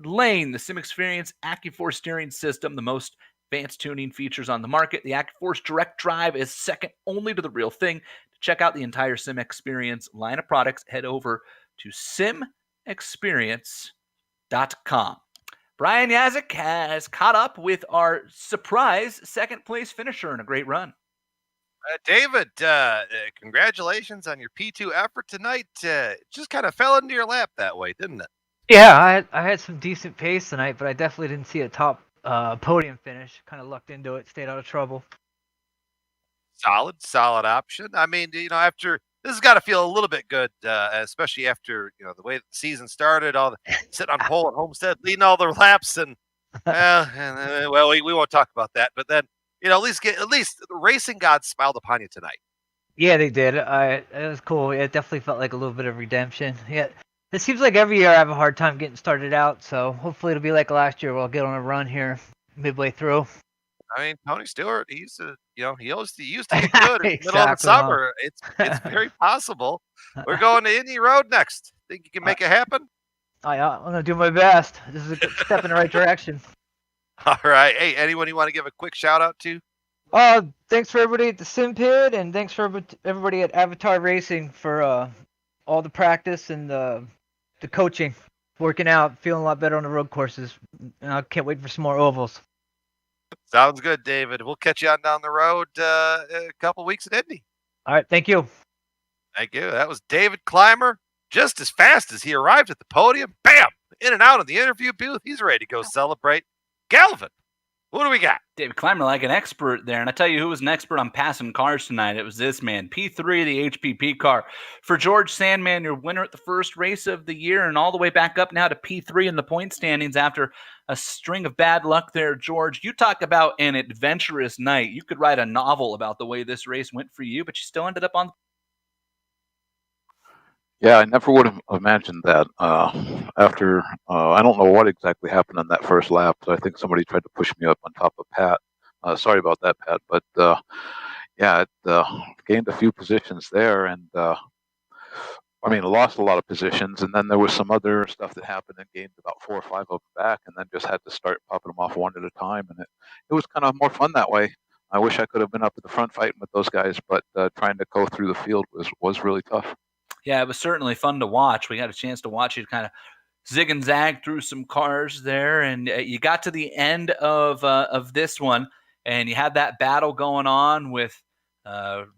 Lane. The Sim Experience AccuForce steering system, the most advanced tuning features on the market. The AccuForce Direct Drive is second only to the real thing. To check out the entire Sim Experience line of products, head over to simexperience.com. Brian Yazik has caught up with our surprise second-place finisher in a great run. David, congratulations on your P2 effort tonight. Just kind of fell into your lap that way, didn't it? Yeah, I had some decent pace tonight, but I definitely didn't see a top podium finish. Kind of lucked into it, stayed out of trouble. Solid option. I mean, after this has got to feel a little bit good, especially after the way the season started, all the sitting on pole at Homestead, leading all their laps, and well, we won't talk about that. But then at least the racing gods smiled upon you tonight. Yeah, they did. It was cool. It definitely felt like a little bit of redemption. Yeah, it seems like every year I have a hard time getting started out, so hopefully it'll be like last year where I'll get on a run here midway through. I mean, Tony Stewart, he used to get good in the middle of the summer. It's very possible. We're going to Indy Road next. Think you can make it happen? I'm gonna do my best. This is a good step in the right direction. All right. Hey, anyone you want to give a quick shout out to? Thanks for everybody at the Simpid, and thanks for everybody at Avatar Racing for all the practice and the coaching, working out, feeling a lot better on the road courses. And I can't wait for some more ovals. Sounds good, David. We'll catch you on down the road a couple weeks at Indy. All right, thank you. Thank you. That was David Clymer. Just as fast as he arrived at the podium, bam, in and out of the interview booth. He's ready to go celebrate. Galvin, what do we got? David Clymer, like an expert there. And I tell you who was an expert on passing cars tonight. It was this man, P3, the HPP car. For George Sandman, your winner at the first race of the year, and all the way back up now to P3 in the point standings after a string of bad luck there, George. You talk about an adventurous night. You could write a novel about the way this race went for you, but you still ended up on. Yeah, I never would have imagined that. After I don't know what exactly happened on that first lap. So I think somebody tried to push me up on top of Pat. Sorry about that, Pat. But yeah, it gained a few positions there, and I lost a lot of positions. And then there was some other stuff that happened and gained about 4 or 5 of them back, and then just had to start popping them off one at a time. And it was kind of more fun that way. I wish I could have been up at the front fighting with those guys, but trying to go through the field was really tough. Yeah, it was certainly fun to watch. We got a chance to watch you kind of zig and zag through some cars there, and you got to the end of this one, and you had that battle going on with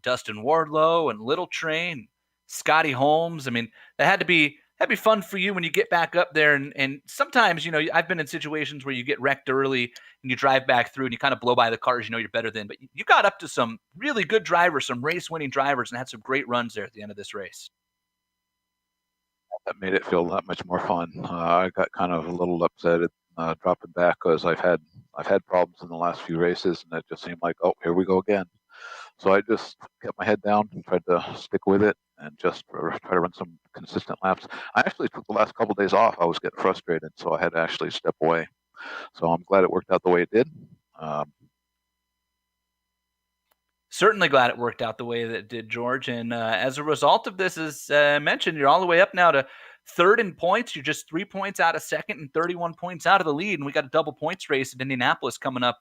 Dustin Wardlow and Little Train, Scotty Holmes. I mean, that had to be fun for you when you get back up there, and sometimes, I've been in situations where you get wrecked early and you drive back through and you kind of blow by the cars you're better than, but you got up to some really good drivers, some race-winning drivers, and had some great runs there at the end of this race. that made it feel that much more fun. I got kind of a little upset at dropping back because I've had problems in the last few races, and it just seemed like, oh, here we go again. So I just kept my head down and tried to stick with it and just try to run some consistent laps. I actually took the last couple of days off. I was getting frustrated, so I had to actually step away. So I'm glad it worked out the way it did. Certainly glad it worked out the way that it did, George. And as a result of this, as mentioned, you're all the way up now to third in points. You're just 3 points out of second and 31 points out of the lead. And we got a double points race at Indianapolis coming up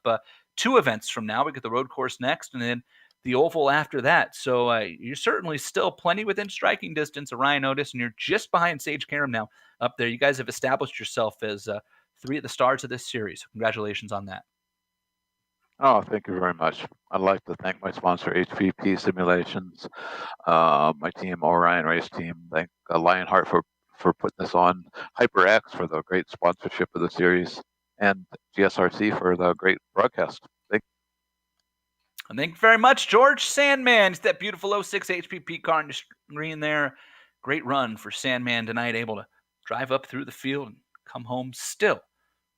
2 events from now. We get the road course next and then the oval after that. So you're certainly still plenty within striking distance of Ryan Otis, and you're just behind Sage Karam now up there. You guys have established yourself as 3 of the stars of this series. Congratulations on that. Oh, thank you very much. I'd like to thank my sponsor, HVP Simulations, my team, Orion Race Team. Thank Lionheart for putting this on, HyperX for the great sponsorship of the series, and GSRC for the great broadcast. Thank you very much, George. Sandman, it's that beautiful 06 HPP car on your screen there. Great run for Sandman tonight, able to drive up through the field and come home still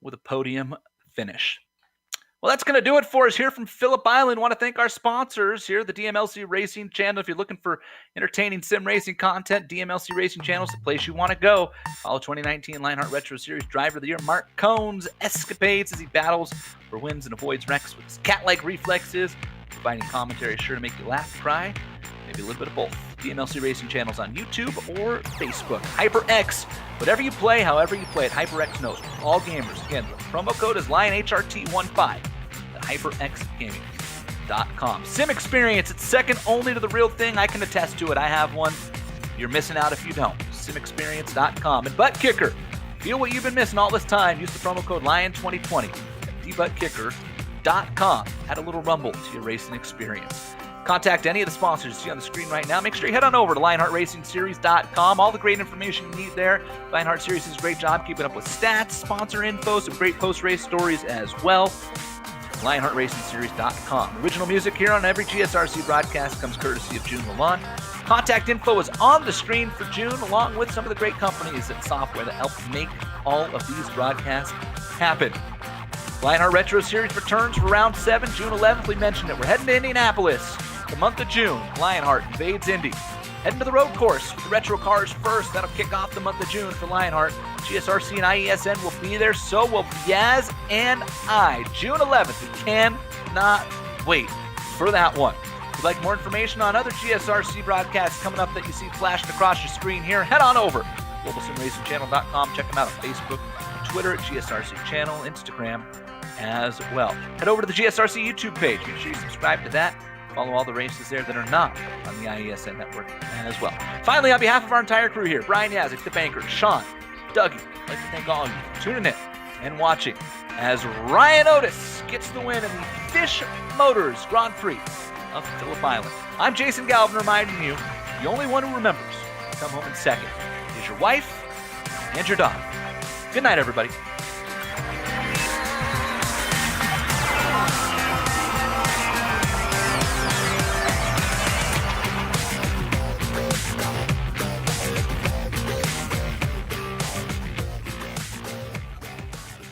with a podium finish. Well, that's going to do it for us here from Phillip Island. Want to thank our sponsors here, the DMLC Racing Channel. If you're looking for entertaining sim racing content, DMLC Racing Channel is the place you want to go. Follow 2019 Lionheart Retro Series Driver of the Year, Mark Cohn's escapades as he battles for wins and avoids wrecks with his cat-like reflexes. Providing commentary sure to make you laugh, cry, maybe a little bit of both. DMLC Racing Channels on YouTube or Facebook. HyperX, whatever you play, however you play it, HyperX knows. For all gamers, again, the promo code is LionHRT15 at HyperXGaming.com. Sim experience, it's second only to the real thing. I can attest to it. I have one. You're missing out if you don't. SimExperience.com. And Butt Kicker, feel what you've been missing all this time. Use the promo code LION2020 at TheButtKicker.com. Add a little rumble to your racing experience. Contact any of the sponsors you see on the screen right now. Make sure you head on over to LionheartRacingSeries.com. All the great information you need there. Lionheart Series does a great job keeping up with stats, sponsor info, some great post-race stories as well. LionheartRacingSeries.com. Original music here on every GSRC broadcast comes courtesy of June Lalonde. Contact info is on the screen for June, along with some of the great companies and software that help make all of these broadcasts happen. Lionheart Retro Series returns for round 7, June 11th. We mentioned it. We're heading to Indianapolis. The month of June, Lionheart invades Indy. Heading to the road course with the retro cars first. That'll kick off the month of June for Lionheart. GSRC and IESN will be there. So will Yaz and I. June 11th. We cannot wait for that one. If you'd like more information on other GSRC broadcasts coming up that you see flashed across your screen here, head on over to GlobalSimRacingChannel.com. Check them out on Facebook, Twitter at GSRC Channel, Instagram as well. Head over to the GSRC YouTube page. Make sure you subscribe to that. Follow all the races there that are not on the IESN network as well. Finally, on behalf of our entire crew here, Brian Yazik, the banker, Sean, Dougie, I'd like to thank all of you for tuning in and watching as Ryan Otis gets the win in the Fisch Motors Grand Prix of Phillip Island. I'm Jason Galvin reminding you, the only one who remembers to come home in second is your wife and your daughter. Good night, everybody.